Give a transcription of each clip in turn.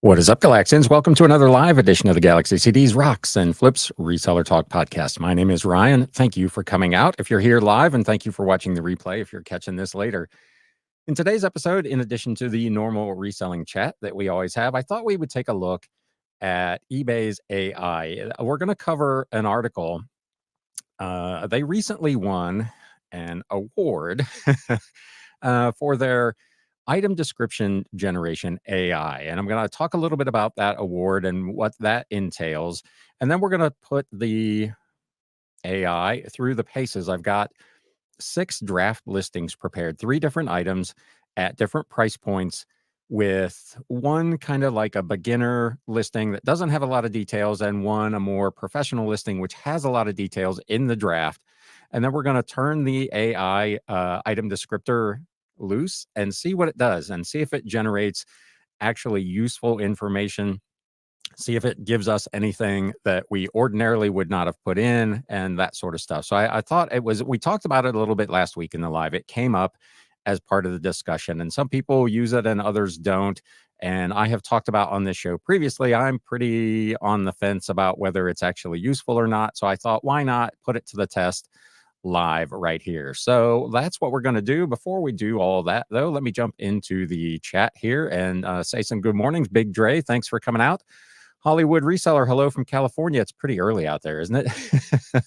What is up, Galaxians? Welcome to another live edition of the Galaxy CDs, Rocks, and Flips Reseller Talk podcast. My name is Ryan. Thank you for coming out if you're here live, and thank you for watching the replay if you're catching this later. In today's episode, in addition to the normal reselling chat that we always have, I thought we would take a look at eBay's AI. We're going to cover an article. They recently won an award for their item description generation AI. And I'm going to talk a little bit about that award and what that entails. And then we're going to put the AI through the paces. I've got 6 draft listings prepared, 3 different items at different price points, with one kind of like a beginner listing that doesn't have a lot of details, and one a more professional listing which has a lot of details in the draft. And then we're going to turn the AI item descriptor loose and see what it does, and see if it generates actually useful information, see if it gives us anything that we ordinarily would not have put in, and that sort of stuff. So I thought we talked about it a little bit last week in the live. It came up as part of the discussion, and some people use it and others don't. And I have talked about on this show previously, I'm pretty on the fence about whether it's actually useful or not. So I thought, why not put it to the test live right here? So that's what we're going to do. Before we do all that, though, let me jump into the chat here and say some good mornings. Big Dre, thanks for coming out. Hollywood Reseller, hello from California. It's pretty early out there, isn't it?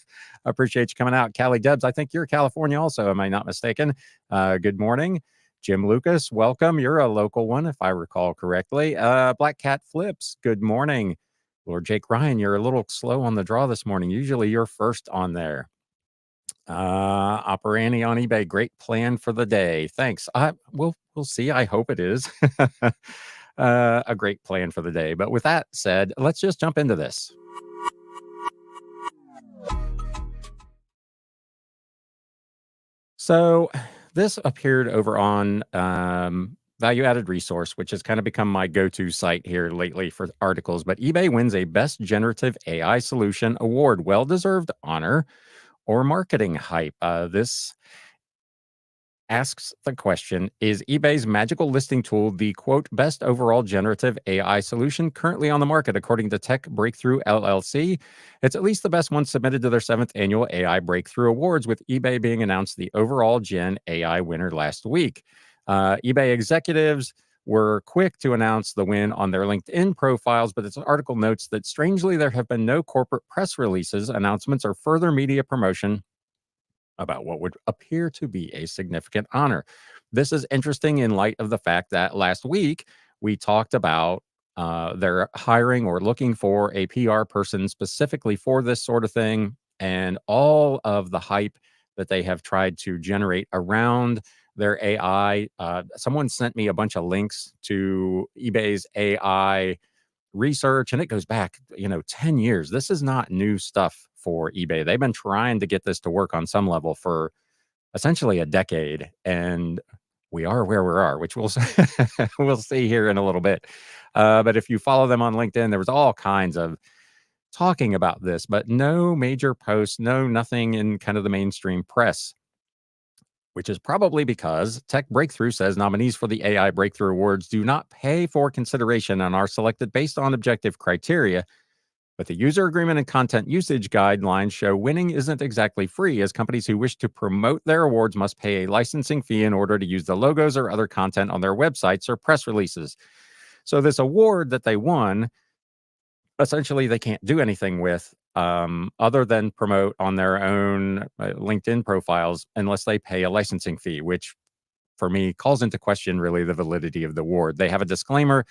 I appreciate you coming out. Callie Debs, I think you're California also, am I not mistaken? Good morning. Jim Lucas, welcome. You're a local one, if I recall correctly. Black Cat Flips, good morning. Lord Jake Ryan, you're a little slow on the draw this morning. Usually you're first on there. Operandi on eBay, great plan for the day. Thanks. We'll see. I hope it is a great plan for the day. But with that said, let's just jump into this. So this appeared over on Value Added Resource, which has kind of become my go-to site here lately for articles. But eBay wins a Best Generative AI Solution Award. Well-deserved honor or marketing hype. This asks the question, is eBay's magical listing tool the, quote, best overall generative AI solution currently on the market, according to Tech Breakthrough LLC? It's at least the best one submitted to their 7th annual AI Breakthrough Awards, with eBay being announced the overall Gen AI winner last week. eBay executives were quick to announce the win on their LinkedIn profiles, but this article notes that strangely there have been no corporate press releases, announcements, or further media promotion about what would appear to be a significant honor. This is interesting in light of the fact that last week we talked about they're hiring or looking for a PR person specifically for this sort of thing, and all of the hype that they have tried to generate around their AI. Someone sent me a bunch of links to eBay's AI research, and it goes back, 10 years. This is not new stuff for eBay. They've been trying to get this to work on some level for essentially a decade, and we are where we are, which we'll we'll see here in a little bit. But if you follow them on LinkedIn, there was all kinds of talking about this, but no major posts, nothing in kind of the mainstream press, which is probably because Tech Breakthrough says nominees for the AI Breakthrough Awards do not pay for consideration and are selected based on objective criteria. But the user agreement and content usage guidelines show winning isn't exactly free, as companies who wish to promote their awards must pay a licensing fee in order to use the logos or other content on their websites or press releases. So this award that they won, essentially they can't do anything with other than promote on their own LinkedIn profiles unless they pay a licensing fee, which for me calls into question really the validity of the award. They have a disclaimer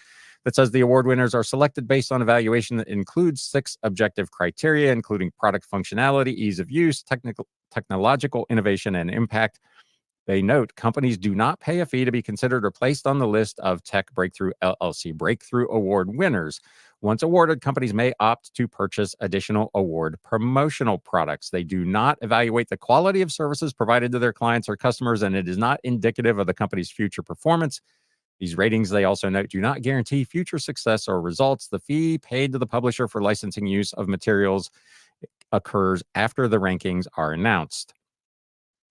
that says the award winners are selected based on evaluation that includes 6 objective criteria, including product functionality, ease of use, technological innovation, and impact. They note companies do not pay a fee to be considered or placed on the list of Tech Breakthrough LLC Breakthrough Award winners. Once awarded, companies may opt to purchase additional award promotional products. They do not evaluate the quality of services provided to their clients or customers, and it is not indicative of the company's future performance. These ratings, they also note, do not guarantee future success or results. The fee paid to the publisher for licensing use of materials occurs after the rankings are announced.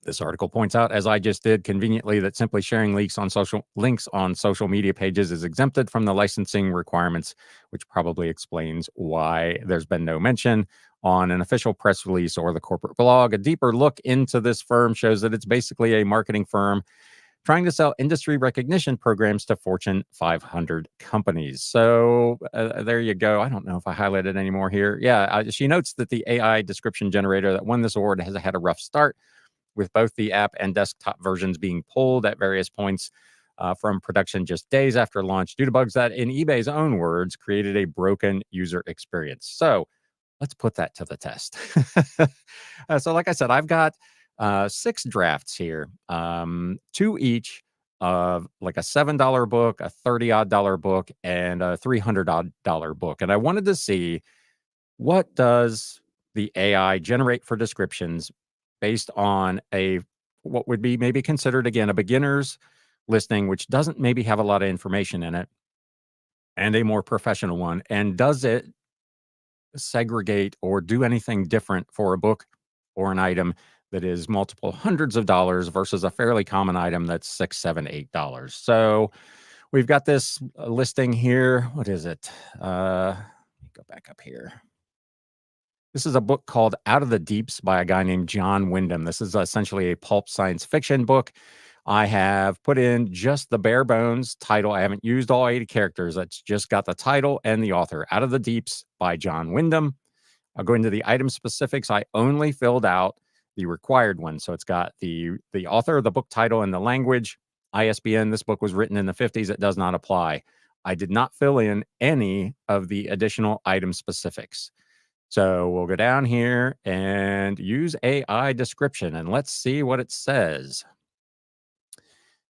This article points out, as I just did conveniently, that simply sharing links on social media pages is exempted from the licensing requirements, which probably explains why there's been no mention on an official press release or the corporate blog. A deeper look into this firm shows that it's basically a marketing firm trying to sell industry recognition programs to Fortune 500 companies. So there you go. I don't know if I highlighted any more here. Yeah, she notes that the AI description generator that won this award has had a rough start, with both the app and desktop versions being pulled at various points from production just days after launch due to bugs that, in eBay's own words, created a broken user experience. So let's put that to the test. So like I said, I've got 6 drafts here, 2 each of like a $7 book, a $30-odd book, and a $300-odd book. And I wanted to see, what does the AI generate for descriptions based on what would be maybe considered, again, a beginner's listing, which doesn't maybe have a lot of information in it, and a more professional one? And does it segregate or do anything different for a book or an item that is multiple hundreds of dollars versus a fairly common item that's $6, $7, $8? So we've got this listing here. What is it? Let me go back up here. This is a book called Out of the Deeps by a guy named John Wyndham. This is essentially a pulp science fiction book. I have put in just the bare bones title. I haven't used all 80 characters. That's just got the title and the author. Out of the Deeps by John Wyndham. I'll go into the item specifics. I only filled out the required one. So it's got the author, the book title, and the language. ISBN, this book was written in the 50s. It does not apply. I did not fill in any of the additional item specifics. So we'll go down here and use AI description, and let's see what it says.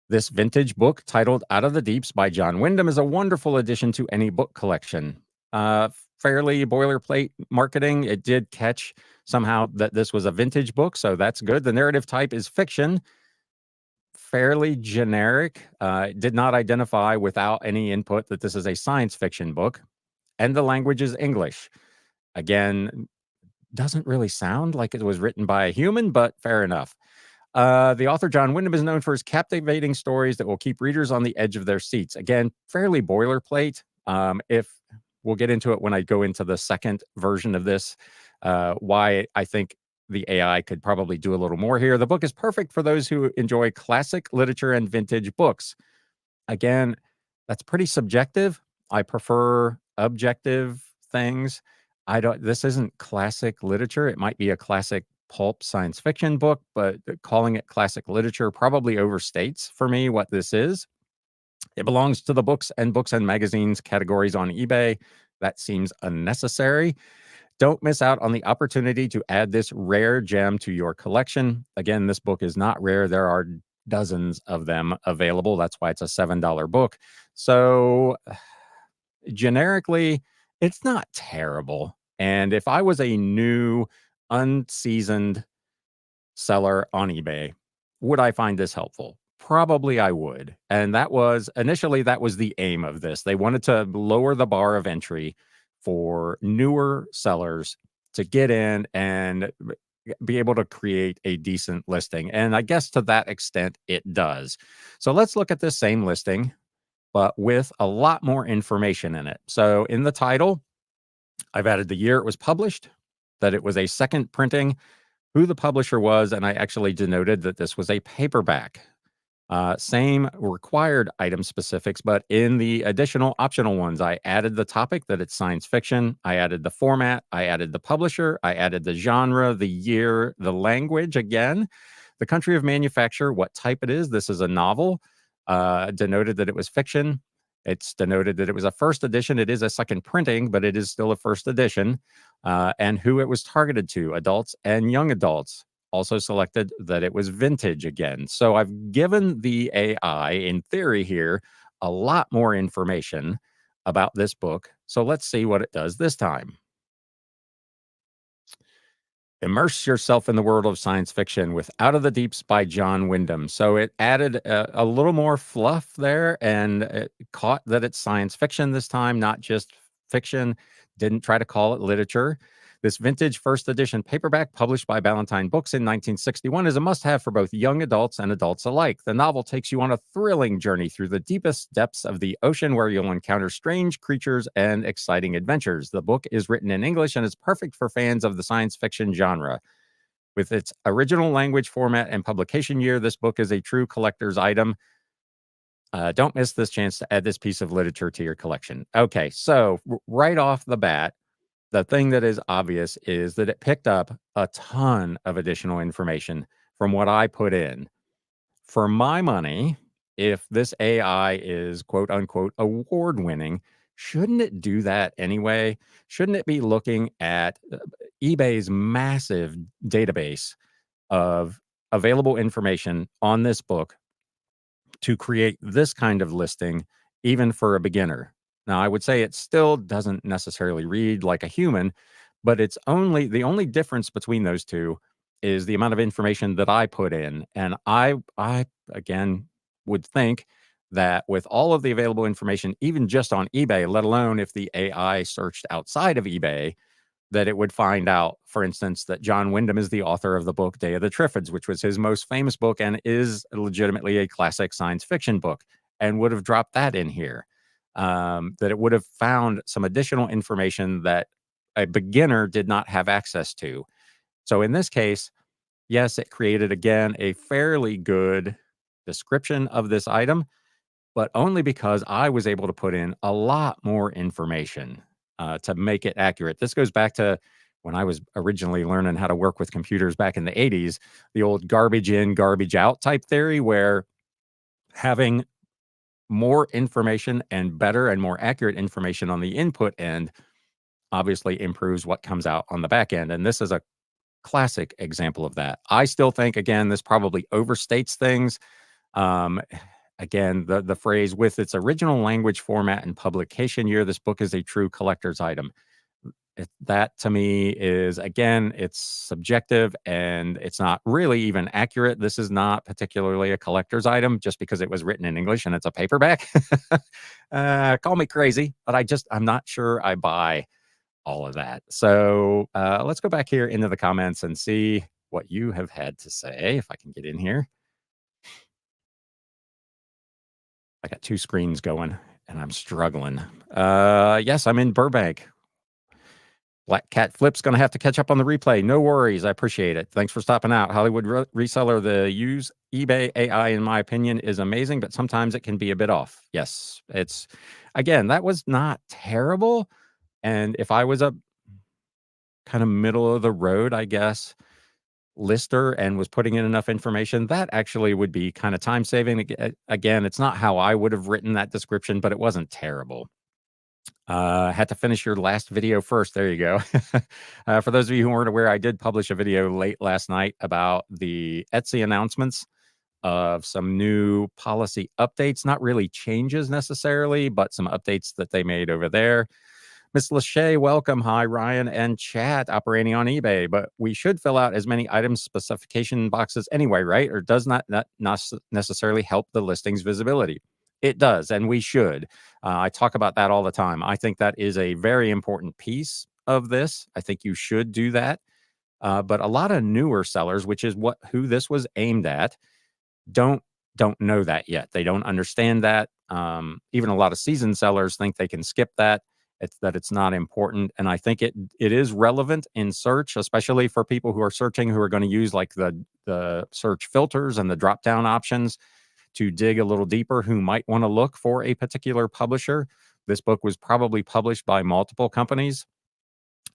This vintage book titled Out of the Deeps by John Wyndham is a wonderful addition to any book collection. Fairly boilerplate marketing. It did catch somehow that this was a vintage book, so that's good. The narrative type is fiction. Fairly generic. It did not identify without any input that this is a science fiction book. And the language is English. Again, doesn't really sound like it was written by a human, but fair enough. The author, John Wyndham, is known for his captivating stories that will keep readers on the edge of their seats. Again, fairly boilerplate. If we'll get into it when I go into the second version of this, why I think the AI could probably do a little more here. The book is perfect for those who enjoy classic literature and vintage books. Again, that's pretty subjective. I prefer objective things. This isn't classic literature. It might be a classic pulp science fiction book, but calling it classic literature probably overstates for me what this is. It belongs to the books and magazines categories on eBay. That seems unnecessary. Don't miss out on the opportunity to add this rare gem to your collection. Again, this book is not rare. There are dozens of them available. That's why it's a $7 book. So generically, it's not terrible. And if I was a new, unseasoned seller on eBay, would I find this helpful? Probably I would. And initially, that was the aim of this. They wanted to lower the bar of entry for newer sellers to get in and be able to create a decent listing. And I guess to that extent, it does. So let's look at this same listing, but with a lot more information in it. So in the title, I've added the year it was published, that it was a second printing, who the publisher was, and I actually denoted that this was a paperback. Same required item specifics, but in the additional optional ones, I added the topic that it's science fiction. I added the format. I added the publisher. I added the genre, the year, the language again, the country of manufacture, what type it is. This is a novel. Denoted that it was fiction. It's denoted that it was a first edition. It is a second printing, but it is still a first edition. And who it was targeted to, adults and young adults. Also selected that it was vintage again. So I've given the AI, in theory here, a lot more information about this book. So let's see what it does this time. Immerse yourself in the world of science fiction with Out of the Deeps by John Wyndham. So it added a little more fluff there, and it caught that it's science fiction this time, not just fiction. Didn't try to call it literature. This vintage first edition paperback, published by Ballantine Books in 1961, is a must have for both young adults and adults alike. The novel takes you on a thrilling journey through the deepest depths of the ocean, where you'll encounter strange creatures and exciting adventures. The book is written in English and is perfect for fans of the science fiction genre. With its original language, format, and publication year, this book is a true collector's item. Don't miss this chance to add this piece of literature to your collection. Okay, so right off the bat, the thing that is obvious is that it picked up a ton of additional information from what I put in. For my money, if this AI is quote unquote award winning, shouldn't it do that anyway? Shouldn't it be looking at eBay's massive database of available information on this book to create this kind of listing, even for a beginner? Now, I would say it still doesn't necessarily read like a human, but it's only the only difference between those two is the amount of information that I put in. And I again would think that with all of the available information, even just on eBay, let alone if the AI searched outside of eBay, that it would find out, for instance, that John Wyndham is the author of the book Day of the Triffids, which was his most famous book and is legitimately a classic science fiction book, and would have dropped that in here. That it would have found some additional information that a beginner did not have access to. So in this case, yes, it created again a fairly good description of this item, but only because I was able to put in a lot more information to make it accurate. This goes back to when I was originally learning how to work with computers back in the 80s, the old garbage in, garbage out type theory, where having more information and better and more accurate information on the input end obviously improves what comes out on the back end. And this is a classic example of that. I still think, again, this probably overstates things. Um, Again, the phrase with its original language, format, and publication year, this book is a true collector's item. That to me is, again, it's subjective and it's not really even accurate. This is not particularly a collector's item just because it was written in English and it's a paperback. Call me crazy, but I'm not sure I buy all of that. So let's go back here into the comments and see what you have had to say, if I can get in here. I got two screens going and I'm struggling. Yes, I'm in Burbank. Black Cat Flip's going to have to catch up on the replay. No worries. I appreciate it. Thanks for stopping out. Hollywood Reseller, the use eBay AI, in my opinion, is amazing, but sometimes it can be a bit off. Yes, it's, again, that was not terrible. And if I was a kind of middle of the road, I guess, lister and was putting in enough information, that actually would be kind of time saving. Again, it's not how I would have written that description, but it wasn't terrible. Had to finish your last video first. There you go. For those of you who weren't aware, I did publish a video late last night about the Etsy announcements of some new policy updates, not really changes necessarily, but some updates that they made over there. Miss Lachey, welcome. Hi, Ryan and chat, operating on eBay. But we should fill out as many item specification boxes anyway, right? Or does not necessarily help the listing's visibility? It does, and we should. I talk about that all the time. I think that is a very important piece of this. I think you should do that. But a lot of newer sellers, which is who this was aimed at, don't know that yet. They don't understand that. Even a lot of seasoned sellers think they can skip that. It's not important. And I think it is relevant in search, especially for people who are searching, who are going to use like the search filters and the drop down options to dig a little deeper, who might want to look for a particular publisher. This book was probably published by multiple companies.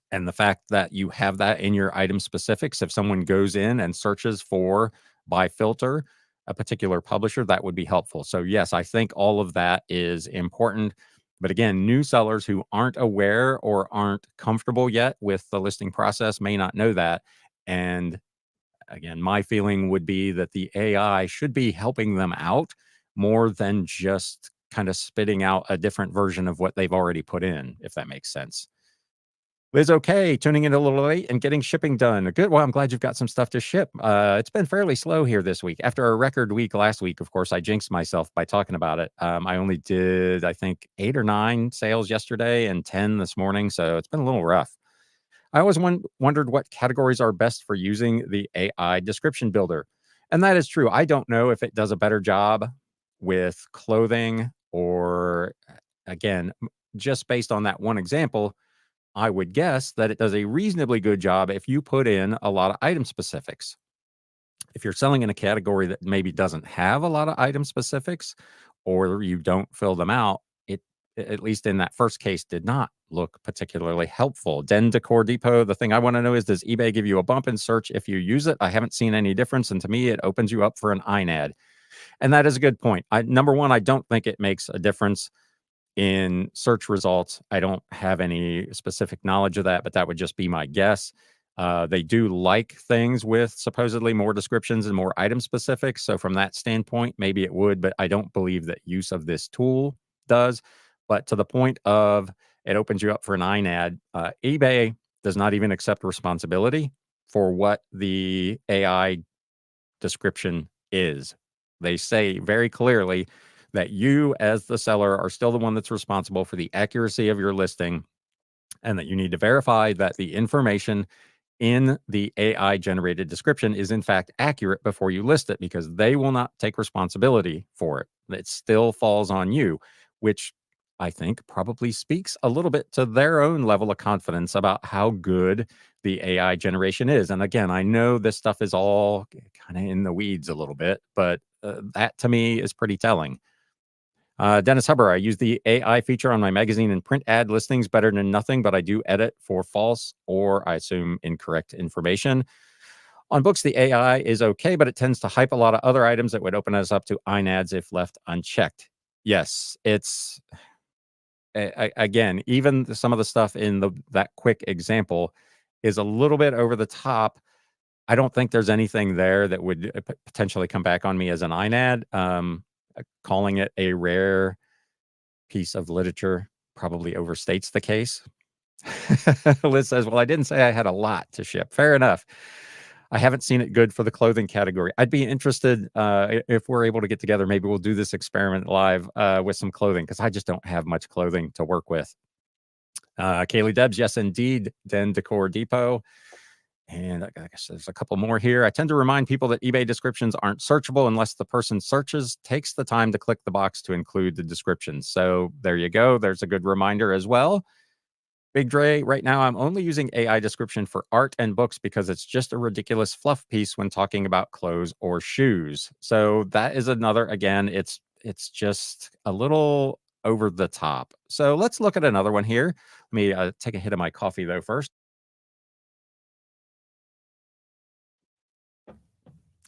And the fact that you have that in your item specifics, if someone goes in and searches for by filter a particular publisher, that would be helpful. So yes, I think all of that is important. But again, new sellers who aren't aware or aren't comfortable yet with the listing process may not know that. And again, my feeling would be that the AI should be helping them out more than just kind of spitting out a different version of what they've already put in, if that makes sense. Liz, okay, tuning in a little late and getting shipping done. Good. Well, I'm glad you've got some stuff to ship. It's been fairly slow here this week. After a record week last week, of course, I jinxed myself by talking about it. I only did, I think, 8 or 9 sales yesterday and 10 this morning, so it's been a little rough. I always wondered what categories are best for using the AI description builder. And that is true. I don't know if it does a better job with clothing or, again, just based on that one example, I would guess that it does a reasonably good job if you put in a lot of item specifics. If you're selling in a category that maybe doesn't have a lot of item specifics or you don't fill them out, it, at least in that first case, did not look particularly helpful. Den Decor Depot, the thing I want to know is, does eBay give you a bump in search if you use it? I haven't seen any difference. And to me, it opens you up for an INAD. And that is a good point. Number one, I don't think it makes a difference in search results. I don't have any specific knowledge of that, but that would just be my guess. They do like things with supposedly more descriptions and more item specifics. So from that standpoint, maybe it would, but I don't believe that use of this tool does. But to the point of it opens you up for an INAD, eBay does not even accept responsibility for what the AI description is. They say very clearly that you, as the seller, are still the one that's responsible for the accuracy of your listing, and that you need to verify that the information in the AI generated description is in fact accurate before you list it, because they will not take responsibility for it. It still falls on you, which I think probably speaks a little bit to their own level of confidence about how good the AI generation is. And again, I know this stuff is all kind of in the weeds a little bit, but that to me is pretty telling. Dennis Huber, I use the AI feature on my magazine and print ad listings better than nothing, but I do edit for false or I assume incorrect information. On books, the AI is okay, but it tends to hype a lot of other items that would open us up to INADs if left unchecked. Yes, it's again, even some of the stuff in that quick example is a little bit over the top. I don't think there's anything there that would potentially come back on me as an INAD. Calling it a rare piece of literature probably overstates the case. Liz says, well, I didn't say I had a lot to ship. Fair enough. I haven't seen it good for the clothing category. I'd be interested if we're able to get together. Maybe we'll do this experiment live with some clothing, because I just don't have much clothing to work with. Kaylee Debs, yes, indeed. Den Decor Depot. And I guess there's a couple more here. I tend to remind people that eBay descriptions aren't searchable unless the person searches takes the time to click the box to include the description. So there you go. There's a good reminder as well. Big Dre, right now I'm only using AI description for art and books because it's just a ridiculous fluff piece when talking about clothes or shoes. So that is another, again, it's just a little over the top. So let's look at another one here. Let me take a hit of my coffee though first.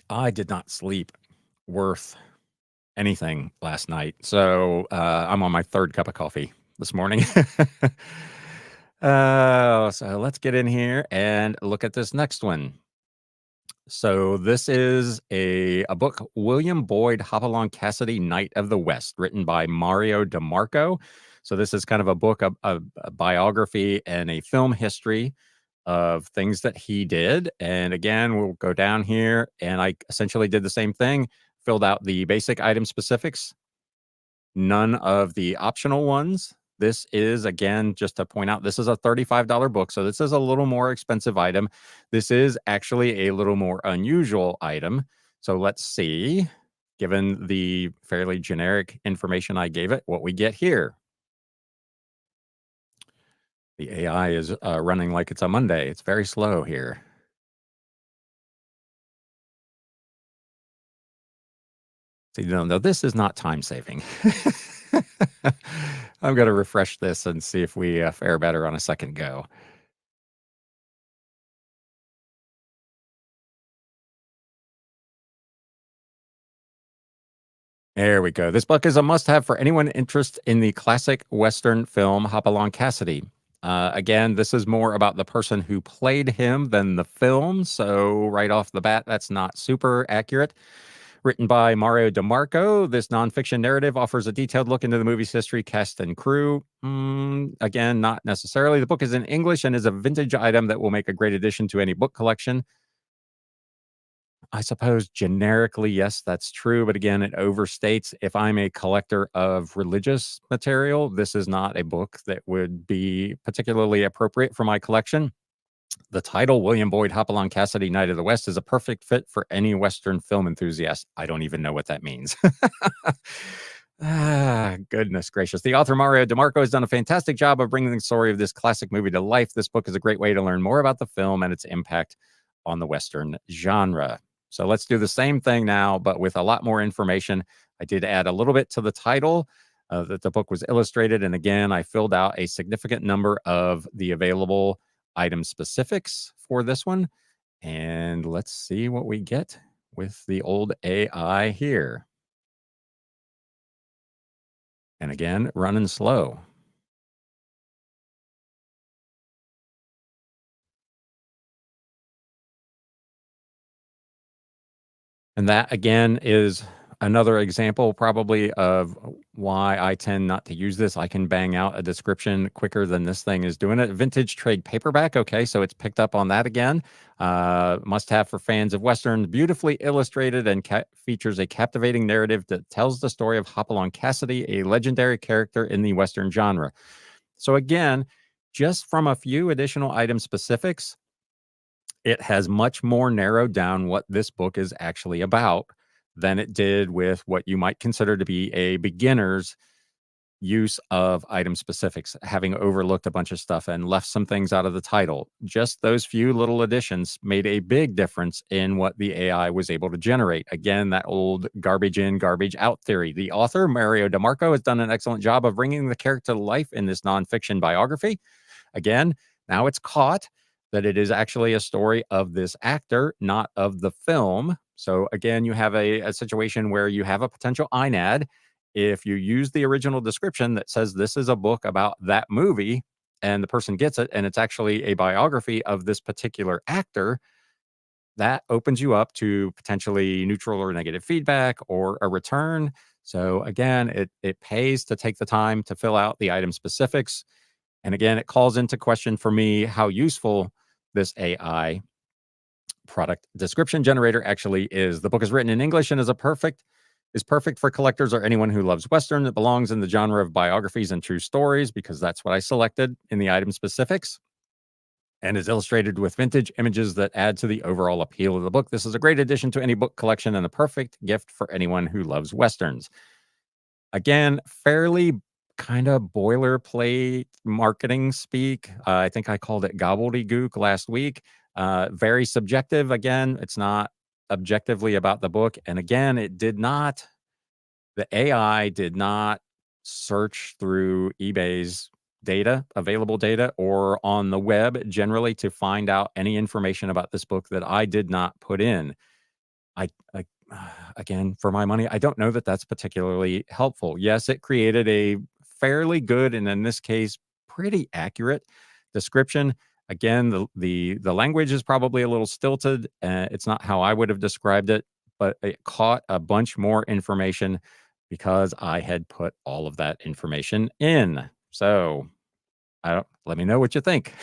I did not sleep worth anything last night. So I'm on my third cup of coffee this morning. So let's get in here and look at this next one. So this is a book, William Boyd Hopalong Cassidy, Knight of the West, written by Mario DeMarco. So this is kind of a book, a biography and a film history of things that he did. And again, we'll go down here, and I essentially did the same thing, filled out the basic item specifics, none of the optional ones. This is, again, just to point out, this is a $35 book. So this is a little more expensive item. This is actually a little more unusual item. So let's see, given the fairly generic information I gave it, what we get here. The AI is running like it's a Monday. It's very slow here. So, no, this is not time saving. I'm going to refresh this and see if we fare better on a second go. There we go. This book is a must-have for anyone interested in the classic Western film Hopalong Cassidy. Again, this is more about the person who played him than the film. So right off the bat, that's not super accurate. Written by Mario DeMarco, this nonfiction narrative offers a detailed look into the movie's history, cast, and crew. Again, not necessarily. The book is in English and is a vintage item that will make a great addition to any book collection. I suppose generically, yes, that's true. But again, it overstates. If I'm a collector of religious material, this is not a book that would be particularly appropriate for my collection. The title, William Boyd Hopalong Cassidy, Knight of the West, is a perfect fit for any Western film enthusiast. I don't even know what that means. Goodness gracious. The author Mario DeMarco has done a fantastic job of bringing the story of this classic movie to life. This book is a great way to learn more about the film and its impact on the Western genre. So let's do the same thing now, but with a lot more information. I did add a little bit to the title, that the book was illustrated. And again, I filled out a significant number of the available item specifics for this one. And let's see what we get with the old AI here. And again, running slow. And that again is another example probably of why I tend not to use this. I can bang out a description quicker than this thing is doing it. Vintage trade paperback. Okay, so it's picked up on that again. Must have for fans of Westerns. Beautifully illustrated and features a captivating narrative that tells the story of Hopalong Cassidy, a legendary character in the Western genre. So again, just from a few additional item specifics, it has much more narrowed down what this book is actually about than it did with what you might consider to be a beginner's use of item specifics, having overlooked a bunch of stuff and left some things out of the title. Just those few little additions made a big difference in what the AI was able to generate. Again, that old garbage in, garbage out theory. The author, Mario DeMarco, has done an excellent job of bringing the character to life in this nonfiction biography. Again, now it's caught that it is actually a story of this actor, not of the film. So again, you have a situation where you have a potential INAD. If you use the original description that says this is a book about that movie and the person gets it and it's actually a biography of this particular actor, that opens you up to potentially neutral or negative feedback or a return. So again, it pays to take the time to fill out the item specifics. And again, it calls into question for me how useful this AI product description generator actually is. The book is written in English and is perfect for collectors or anyone who loves Western. It belongs in the genre of biographies and true stories because that's what I selected in the item specifics, and is illustrated with vintage images that add to the overall appeal of the book. This is a great addition to any book collection and a perfect gift for anyone who loves Westerns. Again, fairly kind of boilerplate marketing speak. I think I called it gobbledygook last week. Very subjective. Again, it's not objectively about the book. And again, the AI did not search through eBay's data, available data, or on the web generally to find out any information about this book that I did not put in. I again, for my money, I don't know that that's particularly helpful. Yes, it created a fairly good, and in this case, pretty accurate description. Again, the language is probably a little stilted. It's not how I would have described it, but it caught a bunch more information because I had put all of that information in. So I don't. Let me know what you think.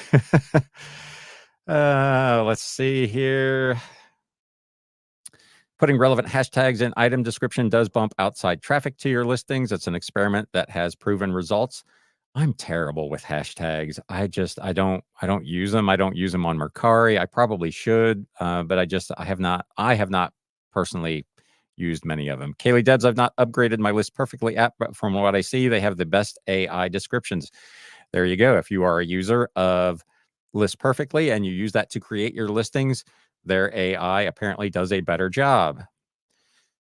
Let's see here. Putting relevant hashtags in item description does bump outside traffic to your listings. It's an experiment that has proven results. I'm terrible with hashtags. I don't use them. I don't use them on Mercari. I probably should, but I have not personally used many of them. Kaylee Debs, I've not upgraded my List Perfectly app, but from what I see, they have the best AI descriptions. There you go. If you are a user of List Perfectly and you use that to create your listings, their AI apparently does a better job.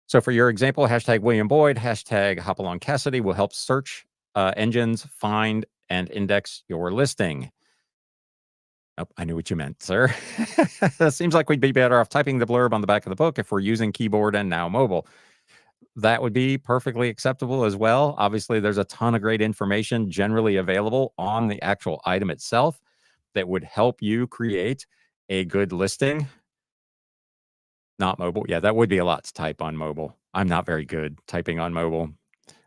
So for your example, hashtag William Boyd, hashtag Hopalong Cassidy will help search engines find and index your listing. Oh, I knew what you meant, sir. Seems like we'd be better off typing the blurb on the back of the book if we're using keyboard and now mobile. That would be perfectly acceptable as well. Obviously, there's a ton of great information generally available on the actual item itself that would help you create a good listing. Not mobile. Yeah, that would be a lot to type on mobile. I'm not very good typing on mobile.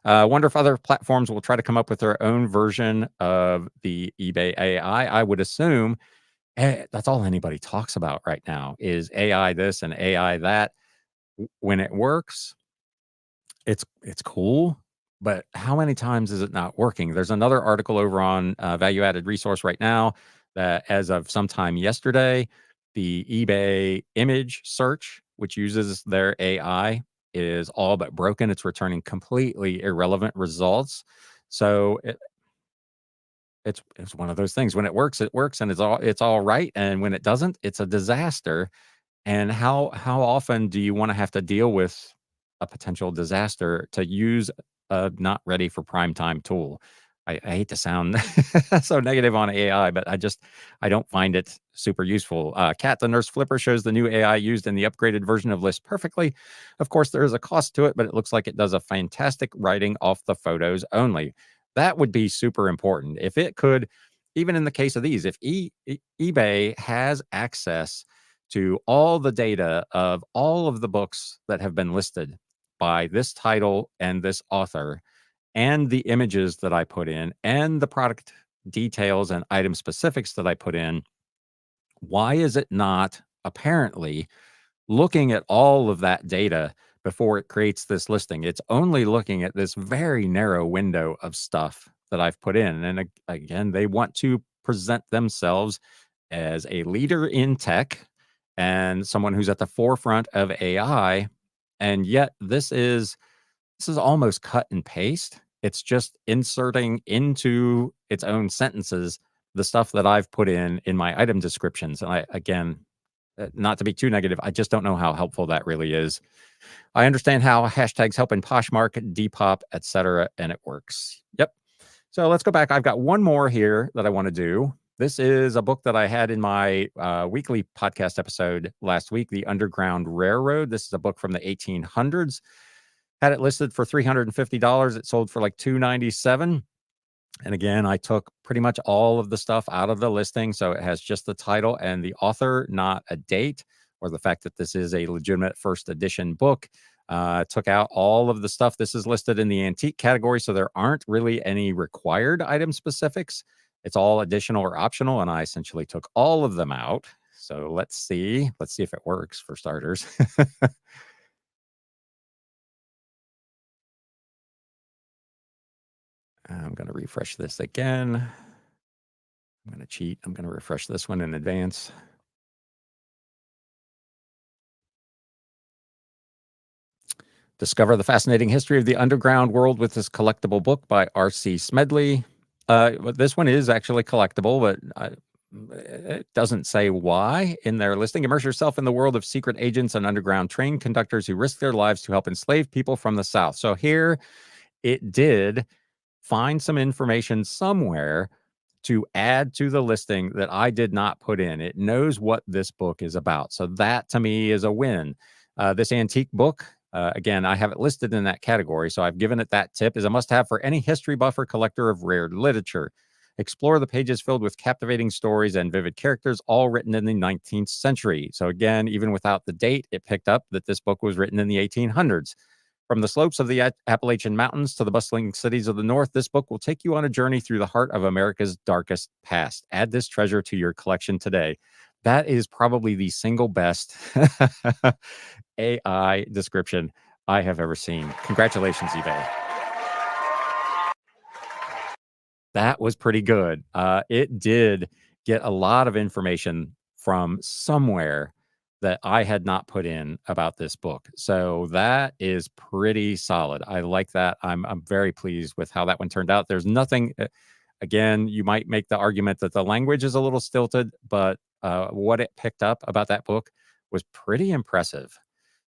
Wonder if other platforms will try to come up with their own version of the eBay AI. I would assume that's all anybody talks about right now is AI this and AI that. When it works, it's cool, but how many times is it not working? There's another article over on Value Added Resource right now that as of sometime yesterday, the eBay image search, which uses their AI, is all but broken. It's returning completely irrelevant results. So it's one of those things. When it works, and it's all right. And when it doesn't, it's a disaster. And how often do you wanna have to deal with a potential disaster to use a not ready for prime time tool? I hate to sound so negative on AI, but I don't find it super useful. Cat the Nurse Flipper shows the new AI used in the upgraded version of List perfectly. Of course, there is a cost to it, but it looks like it does a fantastic writing off the photos only. That would be super important. If it could, even in the case of these, if eBay has access to all the data of all of the books that have been listed by this title and this author, and the images that I put in, and the product details and item specifics that I put in, why is it not apparently looking at all of that data before it creates this listing? It's only looking at this very narrow window of stuff that I've put in. And again, they want to present themselves as a leader in tech and someone who's at the forefront of AI. And yet this is almost cut and paste. It's just inserting into its own sentences the stuff that I've put in my item descriptions. And again, not to be too negative, I just don't know how helpful that really is. I understand how hashtags help in Poshmark, Depop, etc., and it works. Yep. So let's go back. I've got one more here that I want to do. This is a book that I had in my weekly podcast episode last week, The Underground Railroad. This is a book from the 1800s. Had it listed for $350. It sold for like $297. And again, I took pretty much all of the stuff out of the listing. So it has just the title and the author, not a date or the fact that this is a legitimate first edition book. Took out all of the stuff. This is listed in the antique category. So there aren't really any required item specifics. It's all additional or optional. And I essentially took all of them out. So let's see. Let's see if it works for starters. I'm going to refresh this again. I'm going to cheat. I'm going to refresh this one in advance. Discover the fascinating history of the underground world with this collectible book by R.C. Smedley. This one is actually collectible, but it doesn't say why in their listing. Immerse yourself in the world of secret agents and underground train conductors who risk their lives to help enslave people from the South. So here it did find some information somewhere to add to the listing that I did not put in. It knows what this book is about. So that to me is a win. This antique book, again, I have it listed in that category. So I've given it that tip, is a must have for any history buff or collector of rare literature. Explore the pages filled with captivating stories and vivid characters, all written in the 19th century. So again, even without the date, it picked up that this book was written in the 1800s. From the slopes of the Appalachian Mountains to the bustling cities of the North, this book will take you on a journey through the heart of America's darkest past. Add this treasure to your collection today. That is probably the single best AI description I have ever seen. Congratulations, eBay. That was pretty good. It did get a lot of information from somewhere that I had not put in about this book. So that is pretty solid. I like that. I'm very pleased with how that one turned out. There's nothing, again, you might make the argument that the language is a little stilted, but what it picked up about that book was pretty impressive.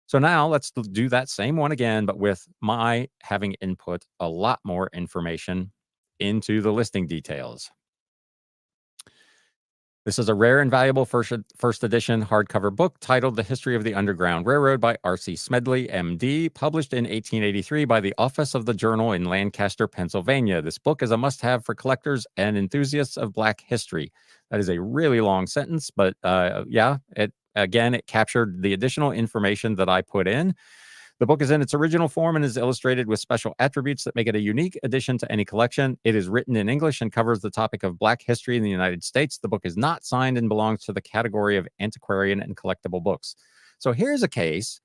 So now let's do that same one again, but with my having input a lot more information into the listing details. This is a rare and valuable first edition hardcover book titled The History of the Underground Railroad by R.C. Smedley, M.D., published in 1883 by the Office of the Journal in Lancaster, Pennsylvania. This book is a must-have for collectors and enthusiasts of Black history. That is a really long sentence, but yeah, it captured the additional information that I put in. The book is in its original form and is illustrated with special attributes that make it a unique addition to any collection. It is written in English and covers the topic of Black history in the United States. The book is not signed and belongs to the category of antiquarian and collectible books. So here's a case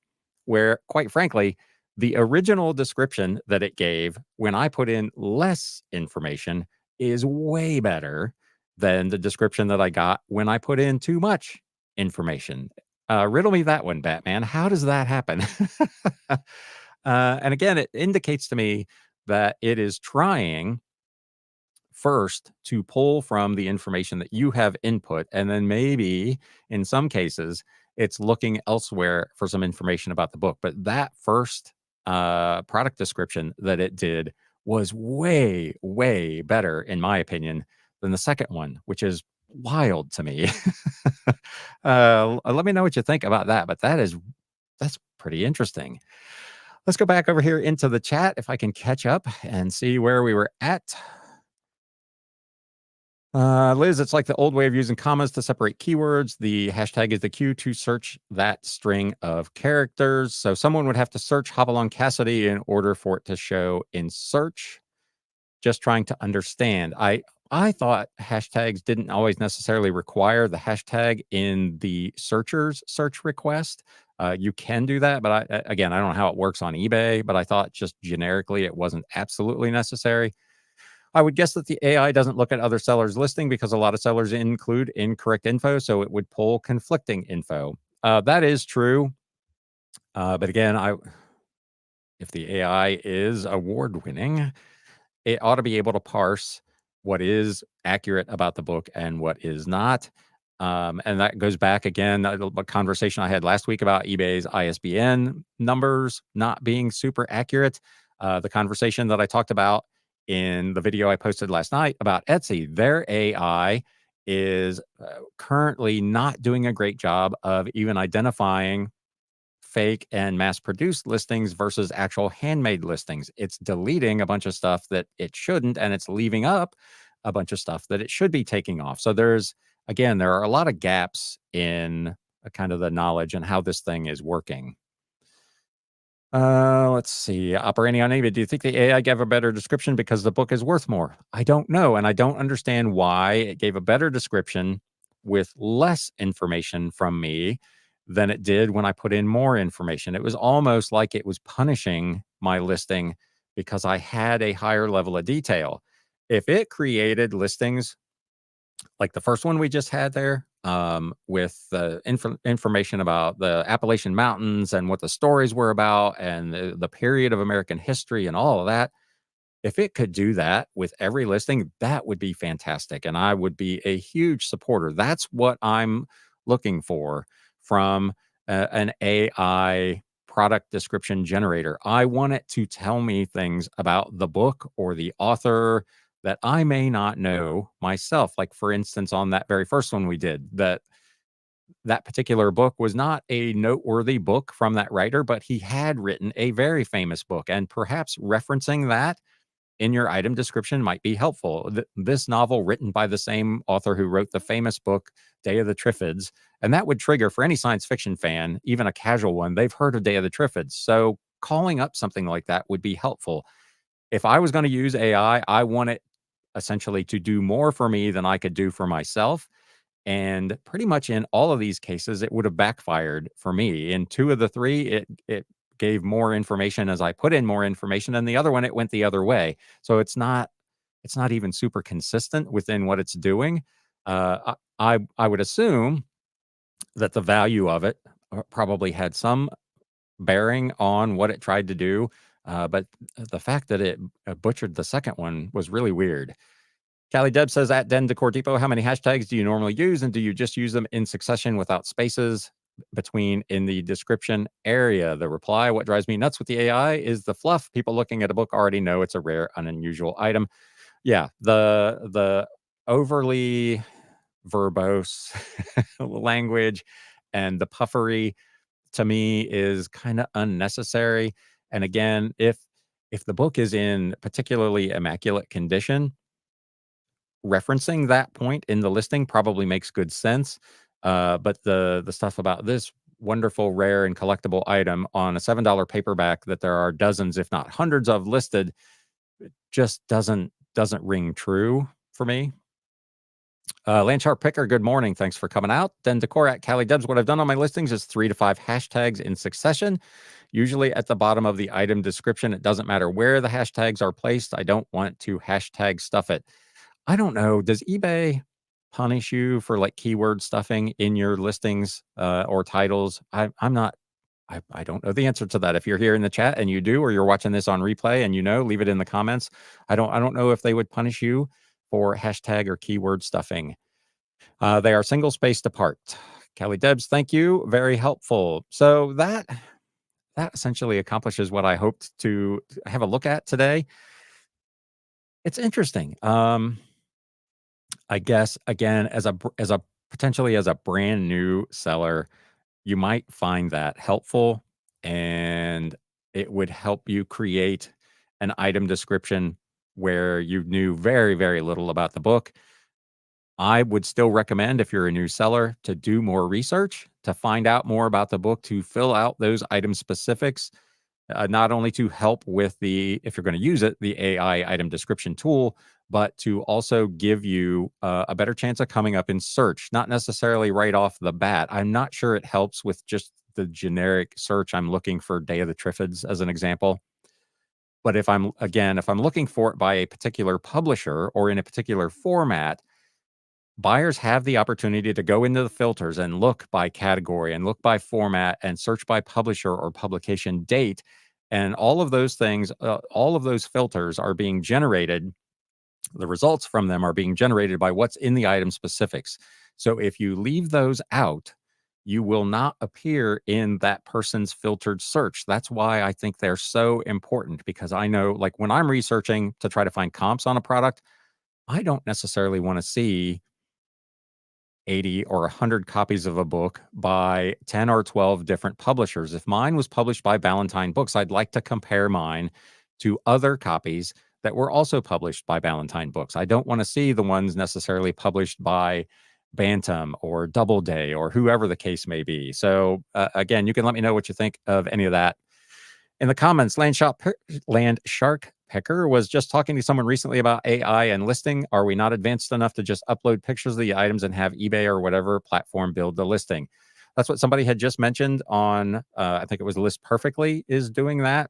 where, quite frankly, the original description that it gave when I put in less information is way better than the description that I got when I put in too much information. Riddle me that one, Batman. How does that happen? And again, it indicates to me that it is trying first to pull from the information that you have input, and then maybe in some cases it's looking elsewhere for some information about the book. But that first product description that it did was way, way better, in my opinion, than the second one, which is wild to me. Let me know what you think about that. But that's pretty interesting. Let's go back over here into the chat if I can catch up and see where we were at. Liz, it's like the old way of using commas to separate keywords. The hashtag is the cue to search that string of characters. So someone would have to search Hopalong Cassidy in order for it to show in search. Just trying to understand. I thought hashtags didn't always necessarily require the hashtag in the searcher's search request. You can do that, but again, I don't know how it works on eBay, but I thought just generically it wasn't absolutely necessary. I would guess that the AI doesn't look at other sellers' listing because a lot of sellers include incorrect info, so it would pull conflicting info. That is true. But again, if the AI is award-winning, it ought to be able to parse what is accurate about the book and what is not. And that goes back again, a conversation I had last week about eBay's ISBN numbers not being super accurate. The conversation that I talked about in the video I posted last night about Etsy, their AI is currently not doing a great job of even identifying fake and mass-produced listings versus actual handmade listings. It's deleting a bunch of stuff that it shouldn't, and it's leaving up a bunch of stuff that it should be taking off. So there are a lot of gaps in kind of the knowledge and how this thing is working. Let's see. Operating on eBay. Do you think the AI gave a better description because the book is worth more? I don't know. And I don't understand why it gave a better description with less information from me than it did when I put in more information. It was almost like it was punishing my listing because I had a higher level of detail. If it created listings like the first one we just had there, with the information about the Appalachian Mountains and what the stories were about and the period of American history and all of that. If it could do that with every listing, that would be fantastic. And I would be a huge supporter. That's what I'm looking for from an AI product description generator. I want it to tell me things about the book or the author that I may not know myself. Like, for instance, on that very first one we did, that particular book was not a noteworthy book from that writer, but he had written a very famous book, and perhaps referencing that in your item description might be helpful. This novel written by the same author who wrote the famous book Day of the Triffids, and that would trigger for any science fiction fan, even a casual one, they've heard of Day of the Triffids. So calling up something like that would be helpful. If I was going to use AI, I want it essentially to do more for me than I could do for myself. And pretty much in all of these cases, it would have backfired for me. In two of the three, it gave more information as I put in more information, and the other one, it went the other way. So it's not even super consistent within what it's doing. I would assume that the value of it probably had some bearing on what it tried to do. But the fact that it butchered the second one was really weird. Callie Deb says, at Den Decor Depot, how many hashtags do you normally use? And do you just use them in succession without spaces between in the description area? The reply, what drives me nuts with the AI is the fluff. People looking at a book already know it's a rare and unusual item. Yeah, the overly verbose language and the puffery to me is kind of unnecessary. And again, if the book is in particularly immaculate condition, referencing that point in the listing probably makes good sense. But the stuff about this wonderful, rare, and collectible item on a $7 paperback that there are dozens, if not hundreds of listed, just doesn't ring true for me. Landsharp Picker, good morning. Thanks for coming out. Then Decor at Callie Debs. What I've done on my listings is 3 to 5 hashtags in succession, usually at the bottom of the item description. It doesn't matter where the hashtags are placed. I don't want to hashtag stuff it. I don't know. Does eBay punish you for like keyword stuffing in your listings or titles? I'm not. I don't know the answer to that. If you're here in the chat and you do, or you're watching this on replay and you know, leave it in the comments. I don't know if they would punish you for hashtag or keyword stuffing. They are single spaced apart. Kelly Debs, thank you. Very helpful. So that essentially accomplishes what I hoped to have a look at today. It's interesting. I guess again, as a potentially as a brand new seller, you might find that helpful, and it would help you create an item description where you knew very, very little about the book. I would still recommend, if you're a new seller, to do more research, to find out more about the book, to fill out those item specifics, not only to help with if you're going to use it, the AI item description tool, but to also give you a better chance of coming up in search, not necessarily right off the bat. I'm not sure it helps with just the generic search. I'm looking for Day of the Triffids as an example. But if I'm looking for it by a particular publisher or in a particular format, buyers have the opportunity to go into the filters and look by category and look by format and search by publisher or publication date. And all of those things, all of those filters are being generated. The results from them are being generated by what's in the item specifics. So if you leave those out, you will not appear in that person's filtered search. That's why I think they're so important, because I know, like, when I'm researching to try to find comps on a product, I don't necessarily want to see 80 or 100 copies of a book by 10 or 12 different publishers. If mine was published by Ballantine Books, I'd like to compare mine to other copies that were also published by Ballantine Books. I don't want to see the ones necessarily published by Bantam or Doubleday or whoever the case may be. So again, you can let me know what you think of any of that in the comments. Land Shark Picker was just talking to someone recently about AI and listing. Are we not advanced enough to just upload pictures of the items and have eBay or whatever platform build the listing? That's what somebody had just mentioned on, I think it was List Perfectly is doing that.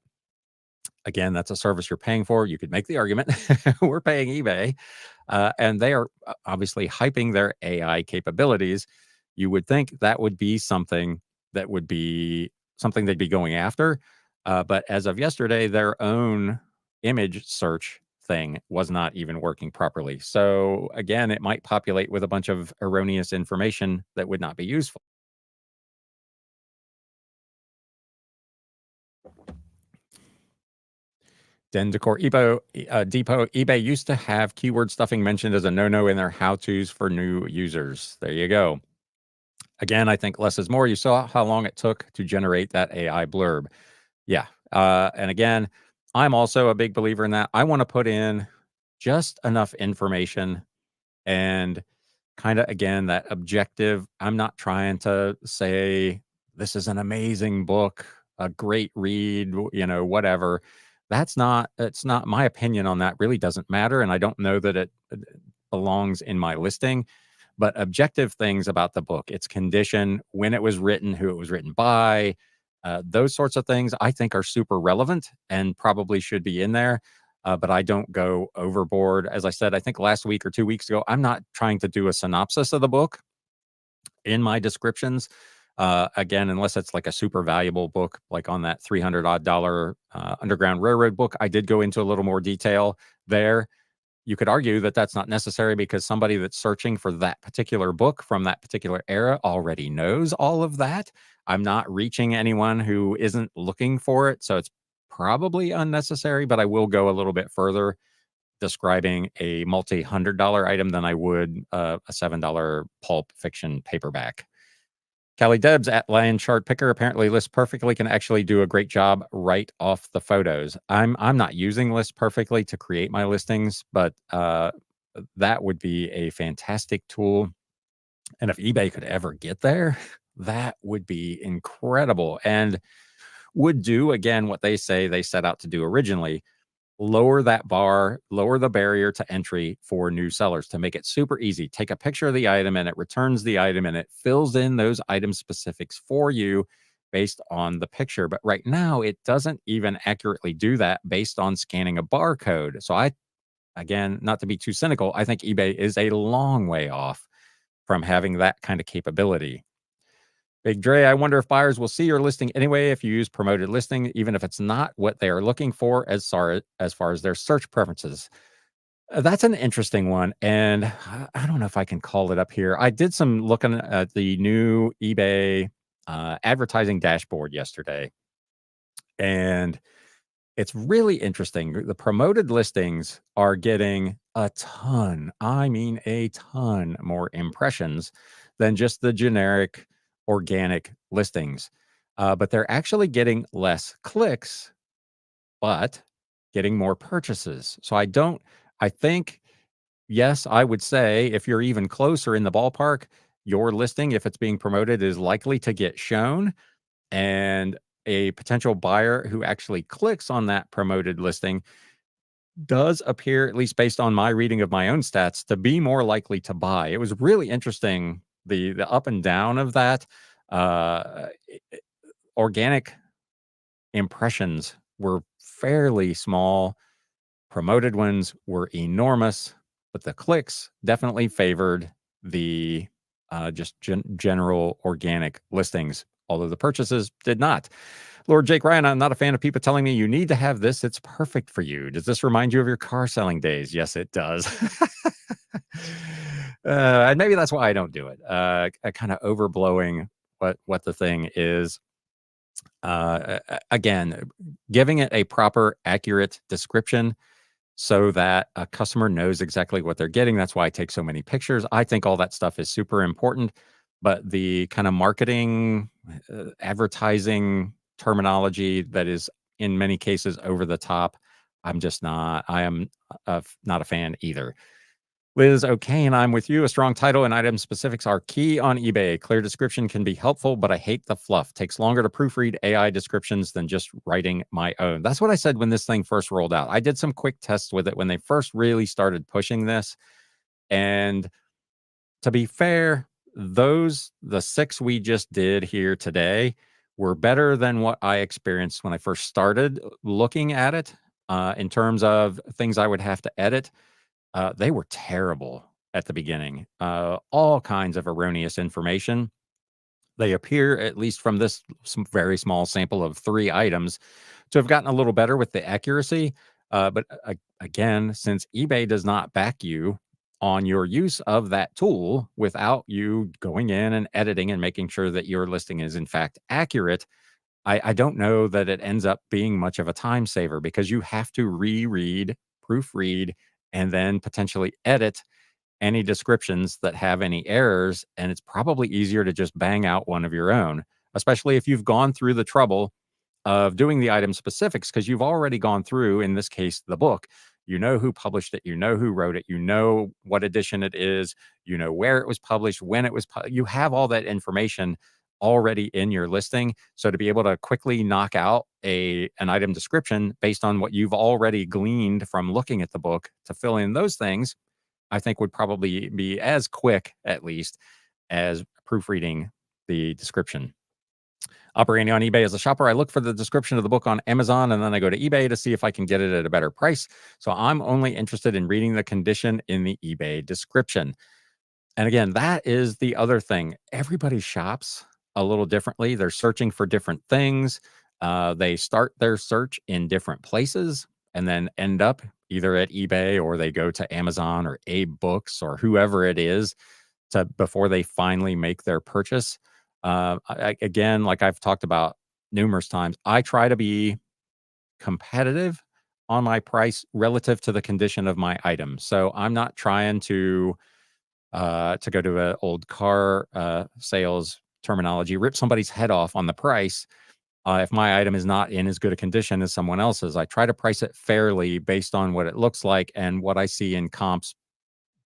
Again, that's a service you're paying for. You could make the argument we're paying eBay, and they are obviously hyping their AI capabilities. You would think that would be something that would be something they'd be going after. But as of yesterday, their own image search thing was not even working properly. So again, it might populate with a bunch of erroneous information that would not be useful. Den Decor Depot, eBay used to have keyword stuffing mentioned as a no-no in their how-tos for new users. There you go. Again, I think less is more. You saw how long it took to generate that AI blurb. Yeah. And again, I'm also a big believer in that. I want to put in just enough information and kind of, again, that objective. I'm not trying to say this is an amazing book, a great read, whatever. It's not my opinion on that, really doesn't matter. And I don't know that it belongs in my listing. But objective things about the book, its condition, when it was written, who it was written by, those sorts of things I think are super relevant and probably should be in there. But I don't go overboard. As I said, I think last week or 2 weeks ago, I'm not trying to do a synopsis of the book in my descriptions. Again, unless it's like a super valuable book, like on that $300 Underground Railroad book, I did go into a little more detail there. You could argue that that's not necessary because somebody that's searching for that particular book from that particular era already knows all of that. I'm not reaching anyone who isn't looking for it, so it's probably unnecessary, but I will go a little bit further describing a multi-$100 item than I would a $7 pulp fiction paperback. Kelly Debs at Lion Chart Picker apparently List Perfectly can actually do a great job right off the photos. I'm not using List Perfectly to create my listings, but that would be a fantastic tool. And if eBay could ever get there, that would be incredible and would do, again, what they say they set out to do originally: lower that bar, lower the barrier to entry for new sellers, to make it super easy. Take a picture of the item and it returns the item and it fills in those item specifics for you based on the picture. But right now, it doesn't even accurately do that based on scanning a barcode. So again, not to be too cynical, I think eBay is a long way off from having that kind of capability. Big Dre, I wonder if buyers will see your listing anyway if you use promoted listing, even if it's not what they are looking for as far as their search preferences. That's an interesting one, and I don't know if I can call it up here. I did some looking at the new eBay advertising dashboard yesterday, and it's really interesting. The promoted listings are getting a ton, I mean a ton more impressions than just the generic organic listings. But they're actually getting less clicks, but getting more purchases. So I think, yes, I would say if you're even closer in the ballpark, your listing, if it's being promoted, is likely to get shown. And a potential buyer who actually clicks on that promoted listing does appear, at least based on my reading of my own stats, to be more likely to buy. It was really interesting, the up and down of that. Uh, Organic impressions were fairly small. Promoted ones were enormous, but the clicks definitely favored the just general organic listings, although the purchases did not. Lord Jake Ryan, I'm not a fan of people telling me you need to have this. It's perfect for you. Does this remind you of your car selling days? Yes, it does. And maybe that's why I don't do it. Kind of overblowing what the thing is. Again, giving it a proper, accurate description so that a customer knows exactly what they're getting. That's why I take so many pictures. I think all that stuff is super important, but the kind of marketing, advertising terminology that is in many cases over the top, I'm just not. I am not a fan either. Liz O'Kane, I'm with you. A strong title and item specifics are key on eBay. A clear description can be helpful, but I hate the fluff. Takes longer to proofread AI descriptions than just writing my own. That's what I said when this thing first rolled out. I did some quick tests with it when they first really started pushing this. And to be fair, the 6 we just did here today were better than what I experienced when I first started looking at it, in terms of things I would have to edit. They were terrible at the beginning. All kinds of erroneous information. They appear, at least from this very small sample of 3 items, to have gotten a little better with the accuracy. But again, since eBay does not back you on your use of that tool without you going in and editing and making sure that your listing is in fact accurate, I don't know that it ends up being much of a time saver because you have to reread, proofread, and then potentially edit any descriptions that have any errors. And it's probably easier to just bang out one of your own, especially if you've gone through the trouble of doing the item specifics, because you've already gone through, in this case, the book. You know who published it, you know who wrote it, you know what edition it is, you know where it was published, when it was you have all that information already in your listing. So to be able to quickly knock out an item description based on what you've already gleaned from looking at the book to fill in those things, I think would probably be as quick, at least, as proofreading the description. Operating on eBay as a shopper, I look for the description of the book on Amazon, and then I go to eBay to see if I can get it at a better price. So I'm only interested in reading the condition in the eBay description. And again, that is the other thing. Everybody shops a little differently. They're searching for different things. They start their search in different places and then end up either at eBay, or they go to Amazon or Abe Books or whoever it is before they finally make their purchase. Again, like I've talked about numerous times, I try to be competitive on my price relative to the condition of my item. So I'm not trying to go to an old car sales terminology, rip somebody's head off on the price. If my item is not in as good a condition as someone else's, I try to price it fairly based on what it looks like and what I see in comps,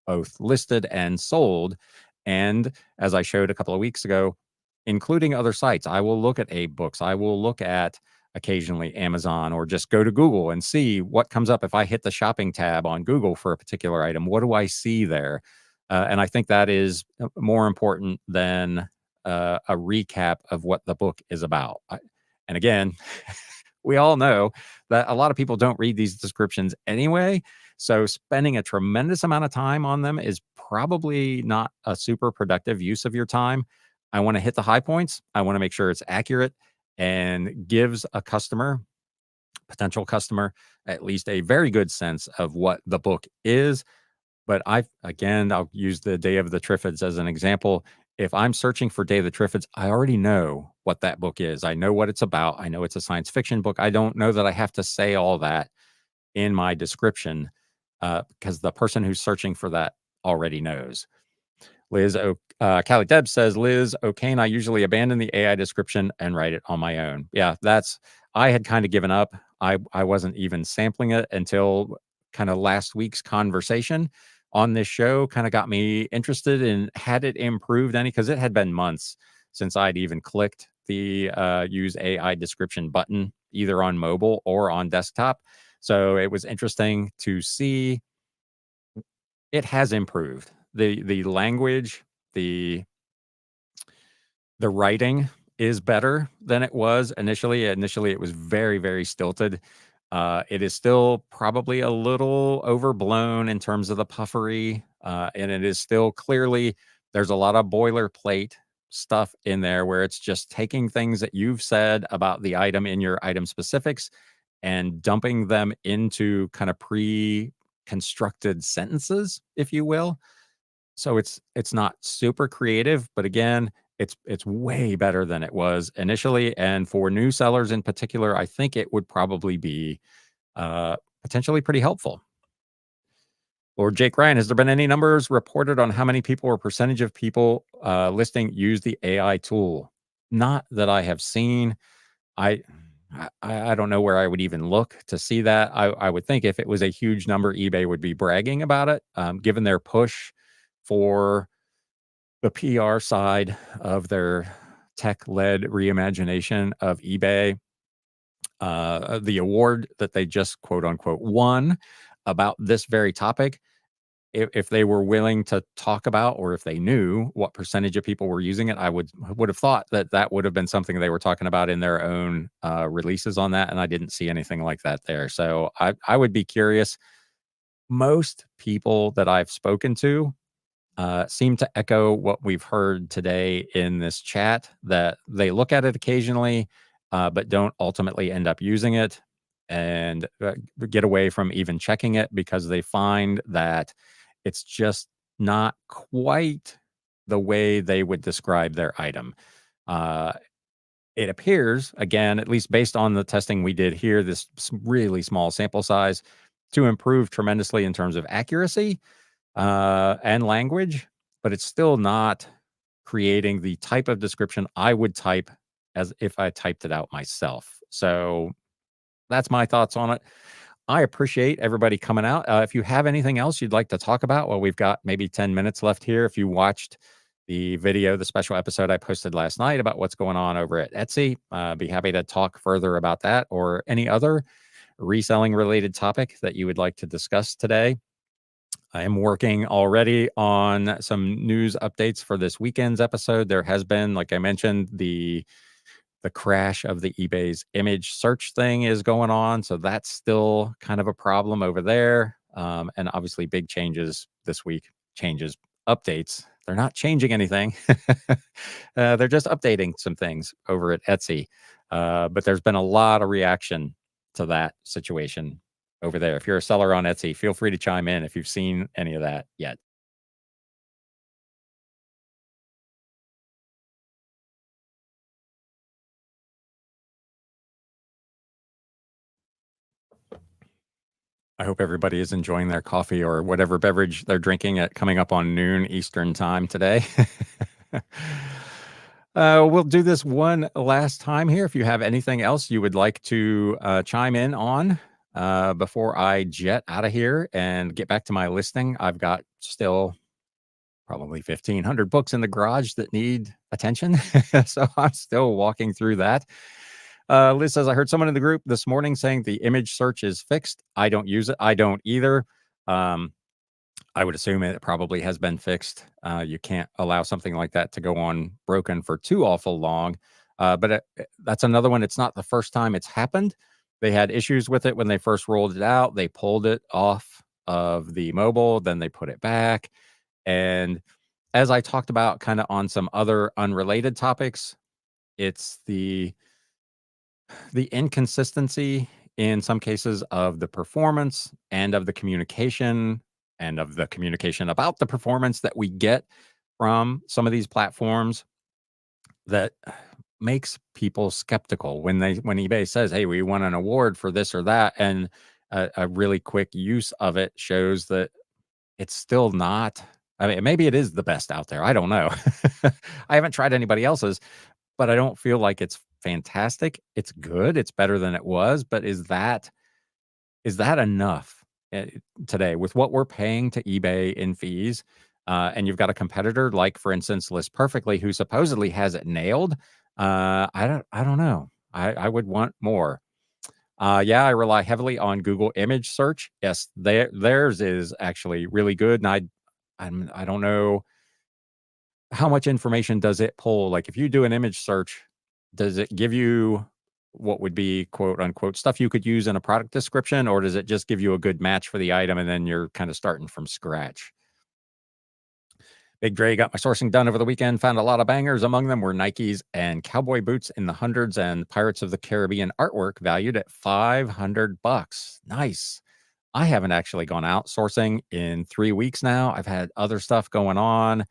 both listed and sold. And as I showed a couple of weeks ago, including other sites, I will look at Abe Books. I will look at occasionally Amazon, or just go to Google and see what comes up. If I hit the shopping tab on Google for a particular item, what do I see there? And I think that is more important than a recap of what the book is about. And again, we all know that a lot of people don't read these descriptions anyway. So spending a tremendous amount of time on them is probably not a super productive use of your time. I want to hit the high points. I want to make sure it's accurate and gives a customer, potential customer, at least a very good sense of what the book is. But I'll use the Day of the Triffids as an example. If I'm searching for Day of the Triffids, I already know what that book is. I know what it's about. I know it's a science fiction book. I don't know that I have to say all that in my description, because the person who's searching for that already knows. Callie Deb says, Liz O'Kane, I usually abandon the AI description and write it on my own. Yeah, I had kind of given up. I wasn't even sampling it until kind of last week's conversation on this show kind of got me interested in had it improved any, because it had been months since I'd even clicked the use AI description button, either on mobile or on desktop. So it was interesting to see it has improved. The language, the writing is better than it was initially. Initially, it was very, very stilted. It is still probably a little overblown in terms of the puffery, and it is still clearly there's a lot of boilerplate stuff in there where it's just taking things that you've said about the item in your item specifics and dumping them into kind of pre-constructed sentences, if you will. So it's not super creative, but again, it's way better than it was initially. And for new sellers in particular, I think it would probably be potentially pretty helpful. Or Jake Ryan, has there been any numbers reported on how many people or percentage of people listing use the AI tool? Not that I have seen. I I don't know where I would even look to see that. I would think if it was a huge number, eBay would be bragging about it, given their push for the PR side of their tech-led reimagination of eBay. The award that they just quote unquote won about this very topic, if they were willing to talk about, or if they knew what percentage of people were using it, I would have thought that that would have been something they were talking about in their own releases on that, and I didn't see anything like that there. So I would be curious. Most people that I've spoken to seem to echo what we've heard today in this chat, that they look at it occasionally, but don't ultimately end up using it, and get away from even checking it because they find that it's just not quite the way they would describe their item. Uh, it appears, again, at least based on the testing we did here, this really small sample size, to improve tremendously in terms of accuracy and language, but it's still not creating the type of description I would type as if I typed it out myself. So that's my thoughts on it. I appreciate everybody coming out. If you have anything else you'd like to talk about, well, we've got maybe 10 minutes left here. If you watched the video, the special episode I posted last night about what's going on over at Etsy, be happy to talk further about that or any other reselling related topic that you would like to discuss today. I am working already on some news updates for this weekend's episode. There has been, like I mentioned, the crash of the eBay's image search thing is going on, so that's still kind of a problem over there. And obviously, big changes this week. Updates. They're not changing anything. They're just updating some things over at Etsy. But there's been a lot of reaction to that situation over there. If you're a seller on Etsy, feel free to chime in if you've seen any of that yet. I hope everybody is enjoying their coffee or whatever beverage they're drinking at coming up on noon Eastern time today. We'll do this one last time here. If you have anything else you would like to chime in on before I jet out of here and get back to my listing, I've got still probably 1,500 books in the garage that need attention. So I'm still walking through that. Liz says, I heard someone in the group this morning saying the image search is fixed. I don't use it. I don't either. I would assume it probably has been fixed. You can't allow something like that to go on broken for too awful long. But that's another one. It's not the first time it's happened. They had issues with it when they first rolled it out. They pulled it off of the mobile, then they put it back. And as I talked about kind of on some other unrelated topics, it's the inconsistency in some cases of the performance and of the communication about the performance that we get from some of these platforms that makes people skeptical when eBay says, "Hey, we won an award for this or that," and a really quick use of it shows that it's still not. I mean, maybe it is the best out there. I don't know. I haven't tried anybody else's, but I don't feel like it's fantastic. It's good. It's better than it was, but is that enough today with what we're paying to eBay in fees? And you've got a competitor like, for instance, List Perfectly, who supposedly has it nailed. I don't know. I would want more. Yeah, I rely heavily on Google image search. Yes, theirs is actually really good, and I don't know how much information does it pull. Like, if you do an image search, does it give you what would be quote unquote stuff you could use in a product description, or does it just give you a good match for the item and then you're kind of starting from scratch? Big Dre got my sourcing done over the weekend. Found a lot of bangers. Among them were Nikes and cowboy boots in the hundreds, and Pirates of the Caribbean artwork valued at $500. Nice. I haven't actually gone out sourcing in 3 weeks now. I've had other stuff going on,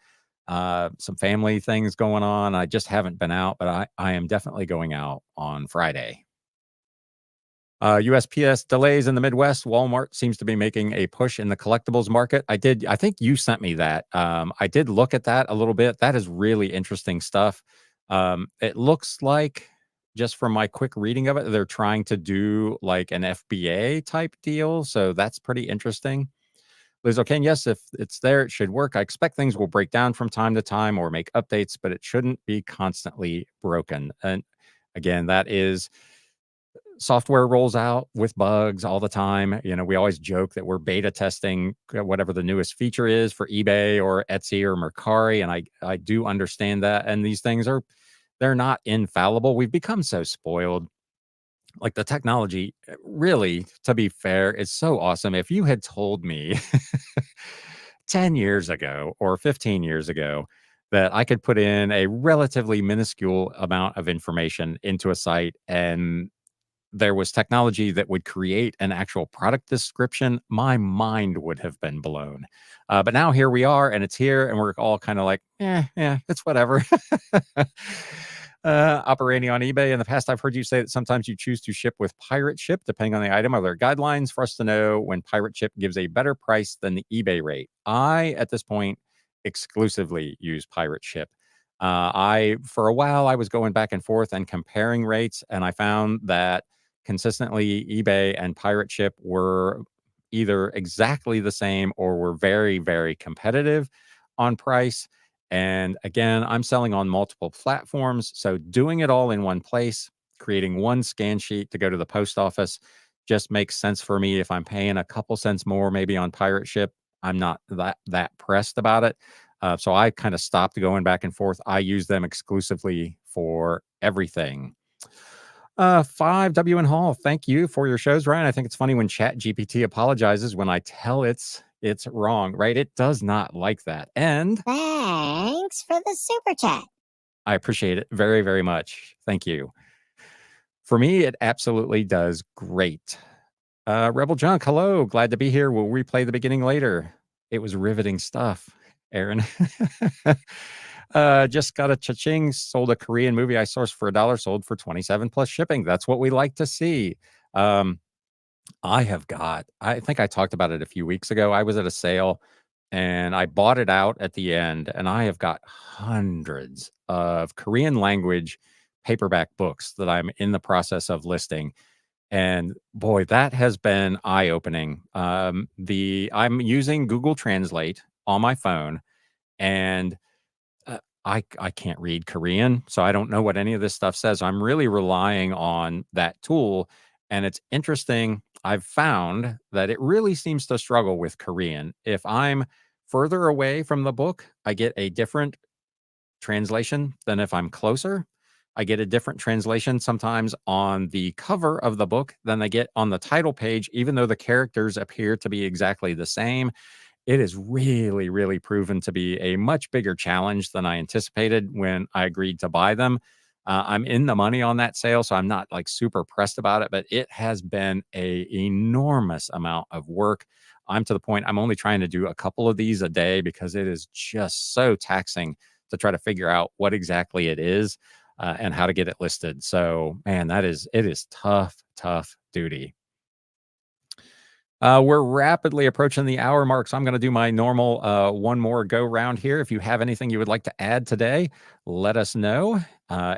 some family things going on. I just haven't been out, but I am definitely going out on Friday. USPS delays in the Midwest. Walmart seems to be making a push in the collectibles market. I think you sent me that. I did look at that a little bit. That is really interesting stuff. It looks like, just from my quick reading of it, they're trying to do like an FBA type deal. So that's pretty interesting. Liz O'Kane, yes, if it's there, it should work. I expect things will break down from time to time or make updates, but it shouldn't be constantly broken. And again, that is, software rolls out with bugs all the time. We always joke that we're beta testing whatever the newest feature is for eBay or Etsy or Mercari, and I do understand that. And these things they're not infallible. We've become so spoiled. Like, the technology, really, to be fair, is so awesome. If you had told me 10 years ago or 15 years ago that I could put in a relatively minuscule amount of information into a site and there was technology that would create an actual product description, my mind would have been blown. But now here we are, and it's here, and we're all kind of like, yeah, it's whatever. Operating on eBay. In the past, I've heard you say that sometimes you choose to ship with pirate ship, depending on the item. Are there guidelines for us to know when pirate ship gives a better price than the eBay rate? I, at this point, exclusively use pirate ship. For a while, I was going back and forth and comparing rates, and I found that consistently eBay and pirate ship were either exactly the same or were very, very competitive on price. And again, I'm selling on multiple platforms. So doing it all in one place, creating one scan sheet to go to the post office, just makes sense for me. If I'm paying a couple cents more, maybe on pirate ship, I'm not that pressed about it. So I kind of stopped going back and forth. I use them exclusively for everything. 5W and Hall, thank you for your shows, Ryan. I think it's funny when Chat GPT apologizes when I tell it's wrong, right? It does not like that. And Thanks for the super chat. I appreciate it very, very much. Thank you. For me, it absolutely does great. Rebel Junk, hello. Glad to be here. We'll replay the beginning later. It was riveting stuff, Aaron. Just got a cha-ching. Sold a Korean movie I sourced for $1, sold for 27 plus shipping. That's what we like to see. I think I talked about it a few weeks ago. I was at a sale and I bought it out at the end, and I have got hundreds of Korean language paperback books that I'm in the process of listing. And boy, that has been eye-opening. I'm using Google Translate on my phone, and I can't read Korean, so I don't know what any of this stuff says. I'm really relying on that tool, and it's interesting. I've found that it really seems to struggle with Korean. If I'm further away from the book, I get a different translation than if I'm closer. I get a different translation sometimes on the cover of the book than I get on the title page, even though the characters appear to be exactly the same. It is really, really proven to be a much bigger challenge than I anticipated when I agreed to buy them. I'm in the money on that sale, so I'm not like super pressed about it, but it has been a enormous amount of work. I'm to the point I'm only trying to do a couple of these a day because it is just so taxing to try to figure out what exactly it is and how to get it listed. So, man, it is tough, tough duty. We're rapidly approaching the hour mark, so I'm going to do my normal one more go round here. If you have anything you would like to add today, let us know.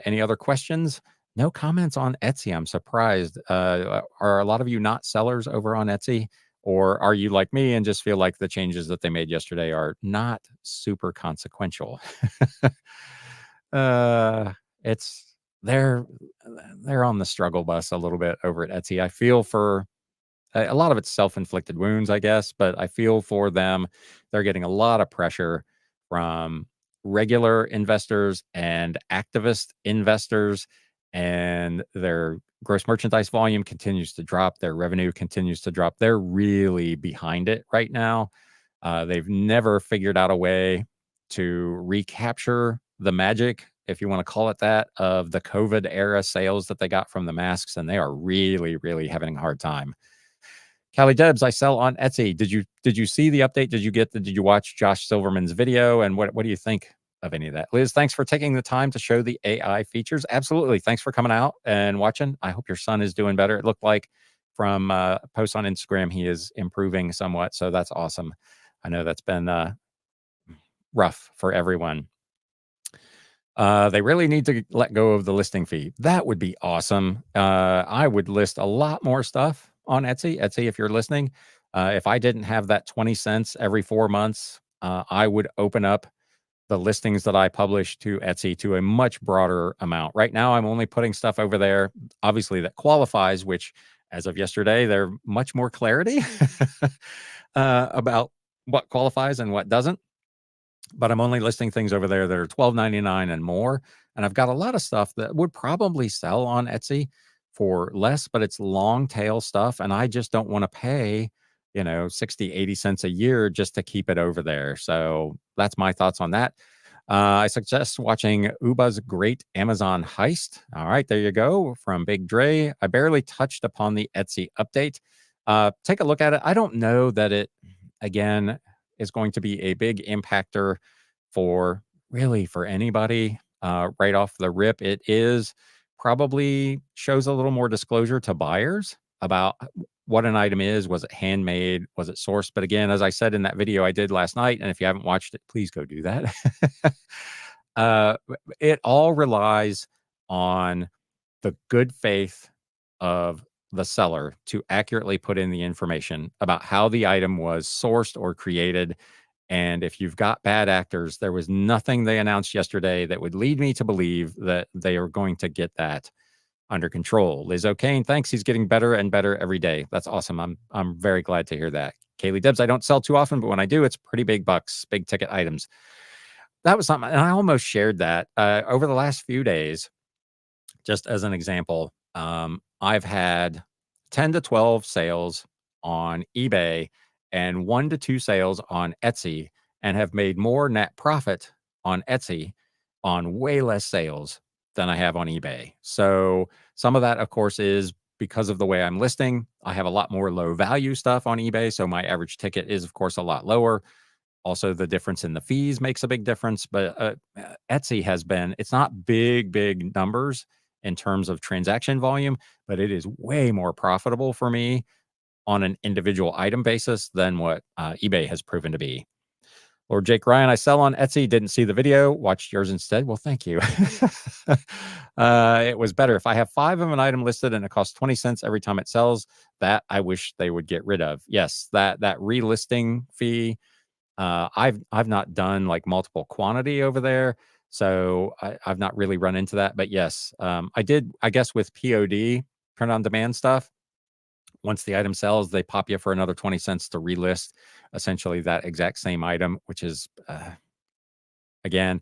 Any other questions? No comments on Etsy. I'm surprised. Are a lot of you not sellers over on Etsy? Or are you like me and just feel like the changes that they made yesterday are not super consequential? uh, it's they're on the struggle bus a little bit over at Etsy. I feel for a lot of it's self-inflicted wounds, I guess, but I feel for them. They're getting a lot of pressure from regular investors and activist investors, and their gross merchandise volume continues to drop. Their revenue continues to drop. They're really behind it right now. They've never figured out a way to recapture the magic, if you want to call it that, of the COVID era sales that they got from the masks, and they are really, really having a hard time. Callie Debs, I sell on Etsy. Did you see the update? Did you watch Josh Silverman's video? And what do you think of any of that? Liz, thanks for taking the time to show the AI features. Absolutely. Thanks for coming out and watching. I hope your son is doing better. It looked like from posts on Instagram, he is improving somewhat. So that's awesome. I know that's been rough for everyone. They really need to let go of the listing fee. That would be awesome. I would list a lot more stuff on Etsy. Etsy, if you're listening, if I didn't have that 20 cents every 4 months, I would open up the listings that I publish to Etsy to a much broader amount. Right now, I'm only putting stuff over there, obviously, that qualifies, which as of yesterday, there's much more clarity about what qualifies and what doesn't, but I'm only listing things over there that are $12.99 and more. And I've got a lot of stuff that would probably sell on Etsy for less, but it's long tail stuff. And I just don't want to pay, 60, 80 cents a year just to keep it over there. So that's my thoughts on that. I suggest watching Uba's Great Amazon Heist. All right, there you go from Big Dre. I barely touched upon the Etsy update. Take a look at it. I don't know that it, again, is going to be a big impactor for anybody right off the rip. It is probably shows a little more disclosure to buyers about what an item is. Was it handmade? Was it sourced? But again, as I said in that video I did last night, and if you haven't watched it, please go do that. uh, it all relies on the good faith of the seller to accurately put in the information about how the item was sourced or created. And if you've got bad actors, there was nothing they announced yesterday that would lead me to believe that they are going to get that under control. Liz O'Kane, thanks. He's getting better and better every day. That's awesome. I'm very glad to hear that. Kaylee Debs, I don't sell too often, but when I do, it's pretty big bucks, big ticket items. That was something, and I almost shared that over the last few days. Just as an example, I've had 10 to 12 sales on eBay and 1 to 2 sales on Etsy, and have made more net profit on Etsy on way less sales than I have on eBay. So some of that, of course, is because of the way I'm listing. I have a lot more low value stuff on eBay, so my average ticket is, of course, a lot lower. Also, the difference in the fees makes a big difference, but Etsy has been, it's not big numbers in terms of transaction volume, but it is way more profitable for me on an individual item basis than what eBay has proven to be. Lord Jake Ryan, I sell on Etsy. Didn't see the video. Watched yours instead. Well, thank you. It was better. If I have 5 of an item listed and it costs 20 cents every time it sells, that I wish they would get rid of. Yes, that relisting fee. I've not done like multiple quantity over there, so I've not really run into that. But yes, I did. I guess with POD, print on demand stuff, once the item sells, they pop you for another 20 cents to relist essentially that exact same item, which is, again,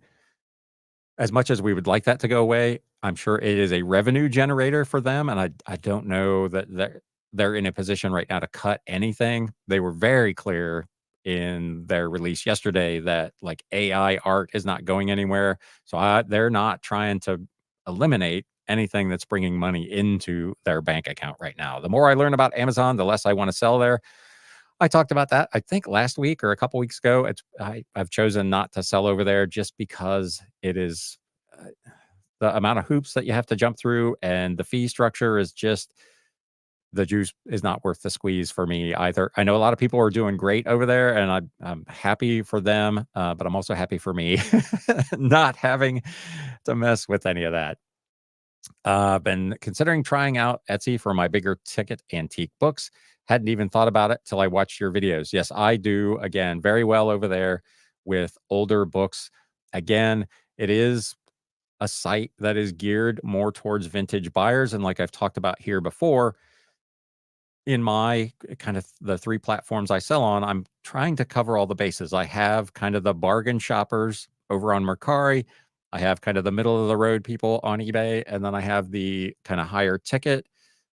as much as we would like that to go away, I'm sure it is a revenue generator for them, and I don't know that they're in a position right now to cut anything. They were very clear in their release yesterday that like AI art is not going anywhere. So they're not trying to eliminate anything that's bringing money into their bank account right now. The more I learn about Amazon, the less I want to sell there. I talked about that, I think last week or a couple weeks ago. I've chosen not to sell over there just because it is uh, the amount of hoops that you have to jump through, and the fee structure is just the juice is not worth the squeeze for me either. I know a lot of people are doing great over there, and I'm happy for them, but I'm also happy for me not having to mess with any of that. Been considering trying out Etsy for my bigger ticket antique books. Hadn't even thought about it till I watched your videos. Yes, I do, again, very well over there with older books. Again, it is a site that is geared more towards vintage buyers. And like I've talked about here before, in my kind of the three platforms I sell on, I'm trying to cover all the bases. I have kind of the bargain shoppers over on Mercari. I have kind of the middle of the road people on eBay. And then I have the kind of higher ticket,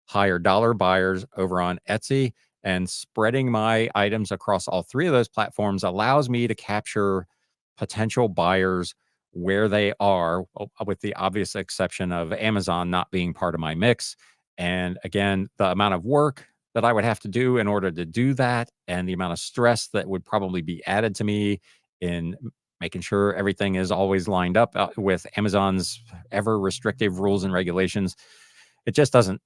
higher dollar buyers over on Etsy. And spreading my items across all three of those platforms allows me to capture potential buyers where they are, with the obvious exception of Amazon not being part of my mix. And again, the amount of work that I would have to do in order to do that, and the amount of stress that would probably be added to me in making sure everything is always lined up with Amazon's ever restrictive rules and regulations, it just doesn't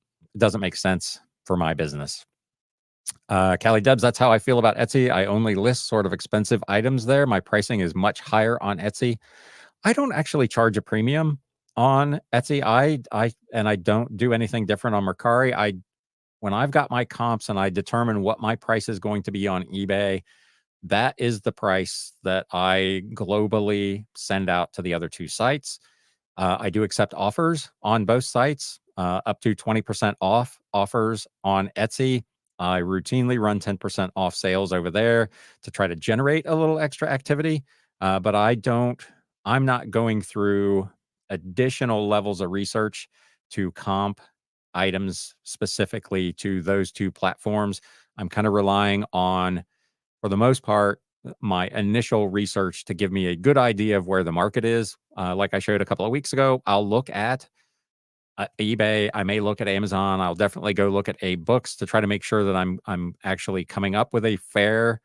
make sense for my business. Callie Debs, that's how I feel about Etsy. I only list sort of expensive items there. My pricing is much higher on Etsy. I don't actually charge a premium on Etsy. I don't do anything different on Mercari. When I've got my comps and I determine what my price is going to be on eBay, that is the price that I globally send out to the other two sites. I do accept offers on both sites, up to 20% off offers on Etsy. I routinely run 10% off sales over there to try to generate a little extra activity. But I'm not going through additional levels of research to comp items specifically to those two platforms. I'm kind of relying on, for the most part, my initial research to give me a good idea of where the market is. Like I showed a couple of weeks ago, I'll look at eBay. I may look at Amazon. I'll definitely go look at books to try to make sure that I'm actually coming up with a fair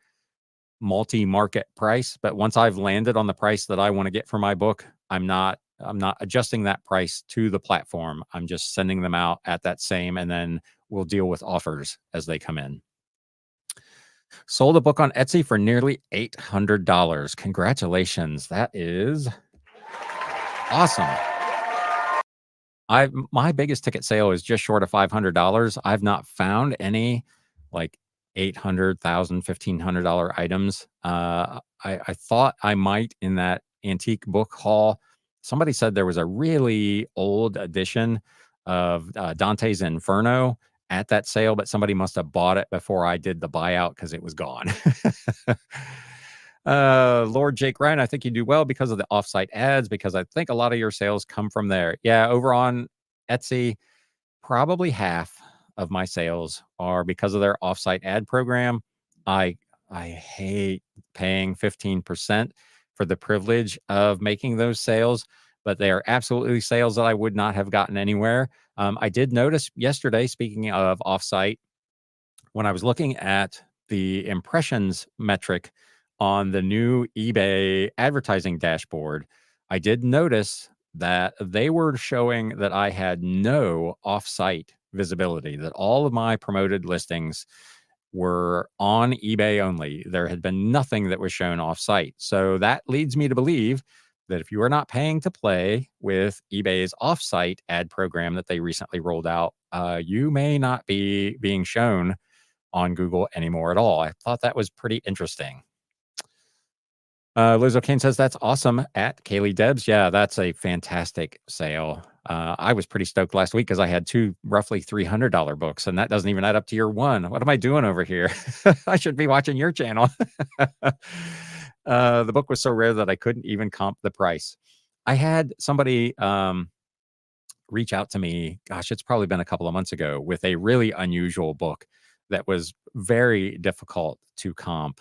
multi-market price. But once I've landed on the price that I want to get for my book, I'm not adjusting that price to the platform. I'm just sending them out at that same, and then we'll deal with offers as they come in. Sold a book on Etsy for nearly $800. Congratulations. That is awesome. My biggest ticket sale is just short of $500. I've not found any like $800,000, $1,500 items. I thought I might in that antique book haul. Somebody said there was a really old edition of Dante's Inferno at that sale, but somebody must have bought it before I did the buyout because it was gone. Lord Jake Ryan, I think you do well because of the offsite ads, because I think a lot of your sales come from there. Yeah, over on Etsy, probably half of my sales are because of their offsite ad program. I I hate paying 15% for the privilege of making those sales, but they are absolutely sales that I would not have gotten anywhere. I did notice yesterday, speaking of offsite, when I was looking at the impressions metric on the new eBay advertising dashboard, I did notice that they were showing that I had no offsite visibility, that all of my promoted listings were on eBay only. There had been nothing that was shown offsite. So that leads me to believe that if you are not paying to play with eBay's offsite ad program that they recently rolled out, you may not be being shown on Google anymore at all. I thought that was pretty interesting. Liz O'Kane says that's awesome at Kaylee Debs. Yeah, that's a fantastic sale. I was pretty stoked last week because I had two roughly $300 books, and that doesn't even add up to your one. What am I doing over here? I should be watching your channel. The book was so rare that I couldn't even comp the price. I had somebody reach out to me. Gosh, it's probably been a couple of months ago with a really unusual book that was very difficult to comp.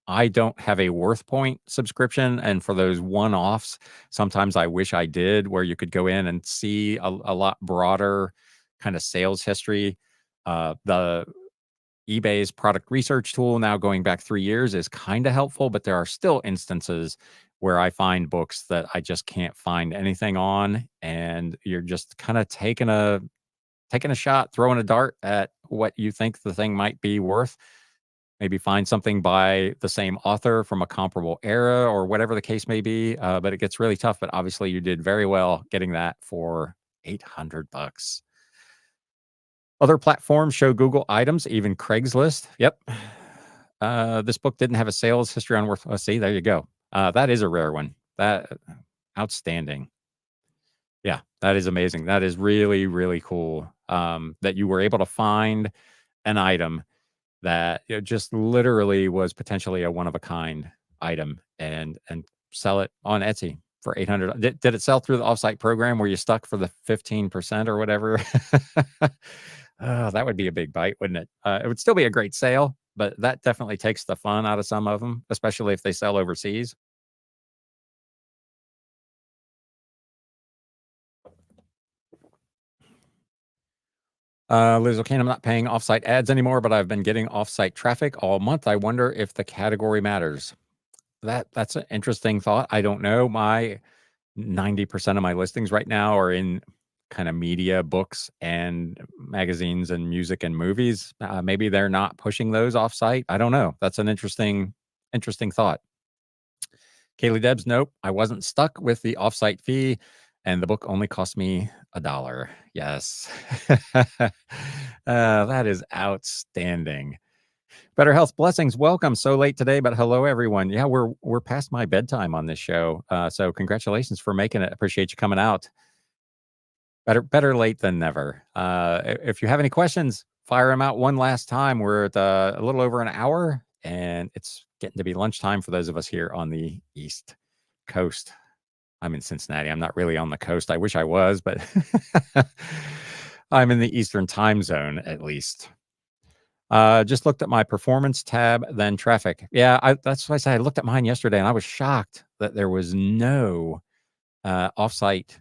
I don't have a Worth Point subscription, and for those one-offs, sometimes I wish I did, where you could go in and see a lot broader kind of sales history. The eBay's product research tool, now going back 3 years, is kind of helpful, but there are still instances where I find books that I just can't find anything on, and you're just kind of taking a shot, throwing a dart at what you think the thing might be worth. Maybe find something by the same author from a comparable era or whatever the case may be. But it gets really tough. But obviously, you did very well getting that for $800. Other platforms show Google items, even Craigslist. Yep. This book didn't have a sales history on Worth. See, there you go. That is a rare one. That outstanding. Yeah, that is amazing. That is really, really cool. That you were able to find an item that just literally was potentially a one of a kind item and sell it on Etsy for 800. Did it sell through the offsite program where you stuck for the 15% or whatever? Oh, that would be a big bite, wouldn't it? It would still be a great sale, but that definitely takes the fun out of some of them, especially if they sell overseas. Liz O'Kane, I'm not paying offsite ads anymore, but I've been getting offsite traffic all month. I wonder if the category matters. That's an interesting thought. I don't know. My 90% of my listings right now are in kind of media, books, and magazines, and music and movies. Maybe they're not pushing those offsite. I don't know. That's an interesting thought. Kaylee Debs, nope, I wasn't stuck with the offsite fee, and the book only cost me $1. Yes. That is outstanding. Better Health Blessings, welcome. So late today, but hello, everyone. Yeah, we're past my bedtime on this show. So congratulations for making it. Appreciate you coming out. Better late than never. If you have any questions, fire them out one last time. We're at a little over an hour, and it's getting to be lunchtime for those of us here on the East Coast. I'm in Cincinnati. I'm not really on the coast. I wish I was, but I'm in the Eastern time zone at least. Just looked at my performance tab, then traffic. Yeah, that's why I said I looked at mine yesterday, and I was shocked that there was no offsite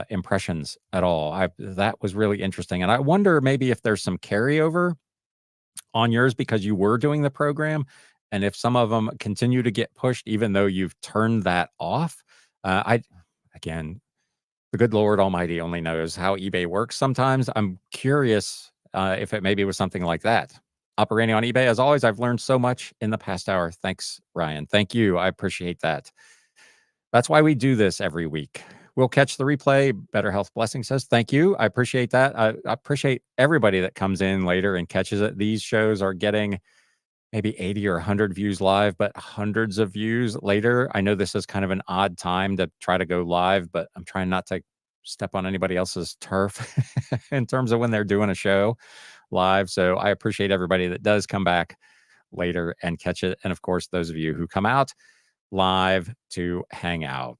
impressions at all. That was really interesting. And I wonder maybe if there's some carryover on yours because you were doing the program, and if some of them continue to get pushed, even though you've turned that off. Again, the good Lord Almighty only knows how eBay works. Sometimes I'm curious if it maybe was something like that. Operating on eBay, as always, I've learned so much in the past hour. Thanks, Ryan. Thank you. I appreciate that. That's why we do this every week. We'll catch the replay. Better Health Blessing says, thank you. I appreciate that. I appreciate everybody that comes in later and catches it. These shows are getting maybe 80 or 100 views live, but hundreds of views later. I know this is kind of an odd time to try to go live, but I'm trying not to step on anybody else's turf in terms of when they're doing a show live. So I appreciate everybody that does come back later and catch it. And of course, those of you who come out live to hang out.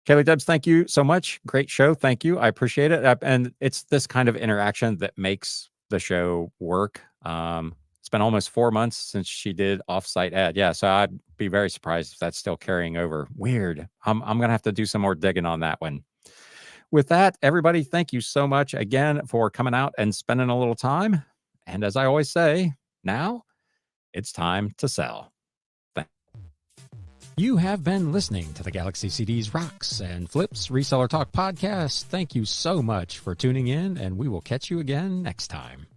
Kelly Debs, thank you so much. Great show. Thank you. I appreciate it. And it's this kind of interaction that makes the show work. It's been almost 4 months since she did offsite ad. Yeah, so I'd be very surprised if that's still carrying over. Weird. I'm going to have to do some more digging on that one. With that, everybody, thank you so much again for coming out and spending a little time. And as I always say, now it's time to sell. You have been listening to the Galaxy CDs Rocks and Flips Reseller Talk podcast. Thank you so much for tuning in, and we will catch you again next time.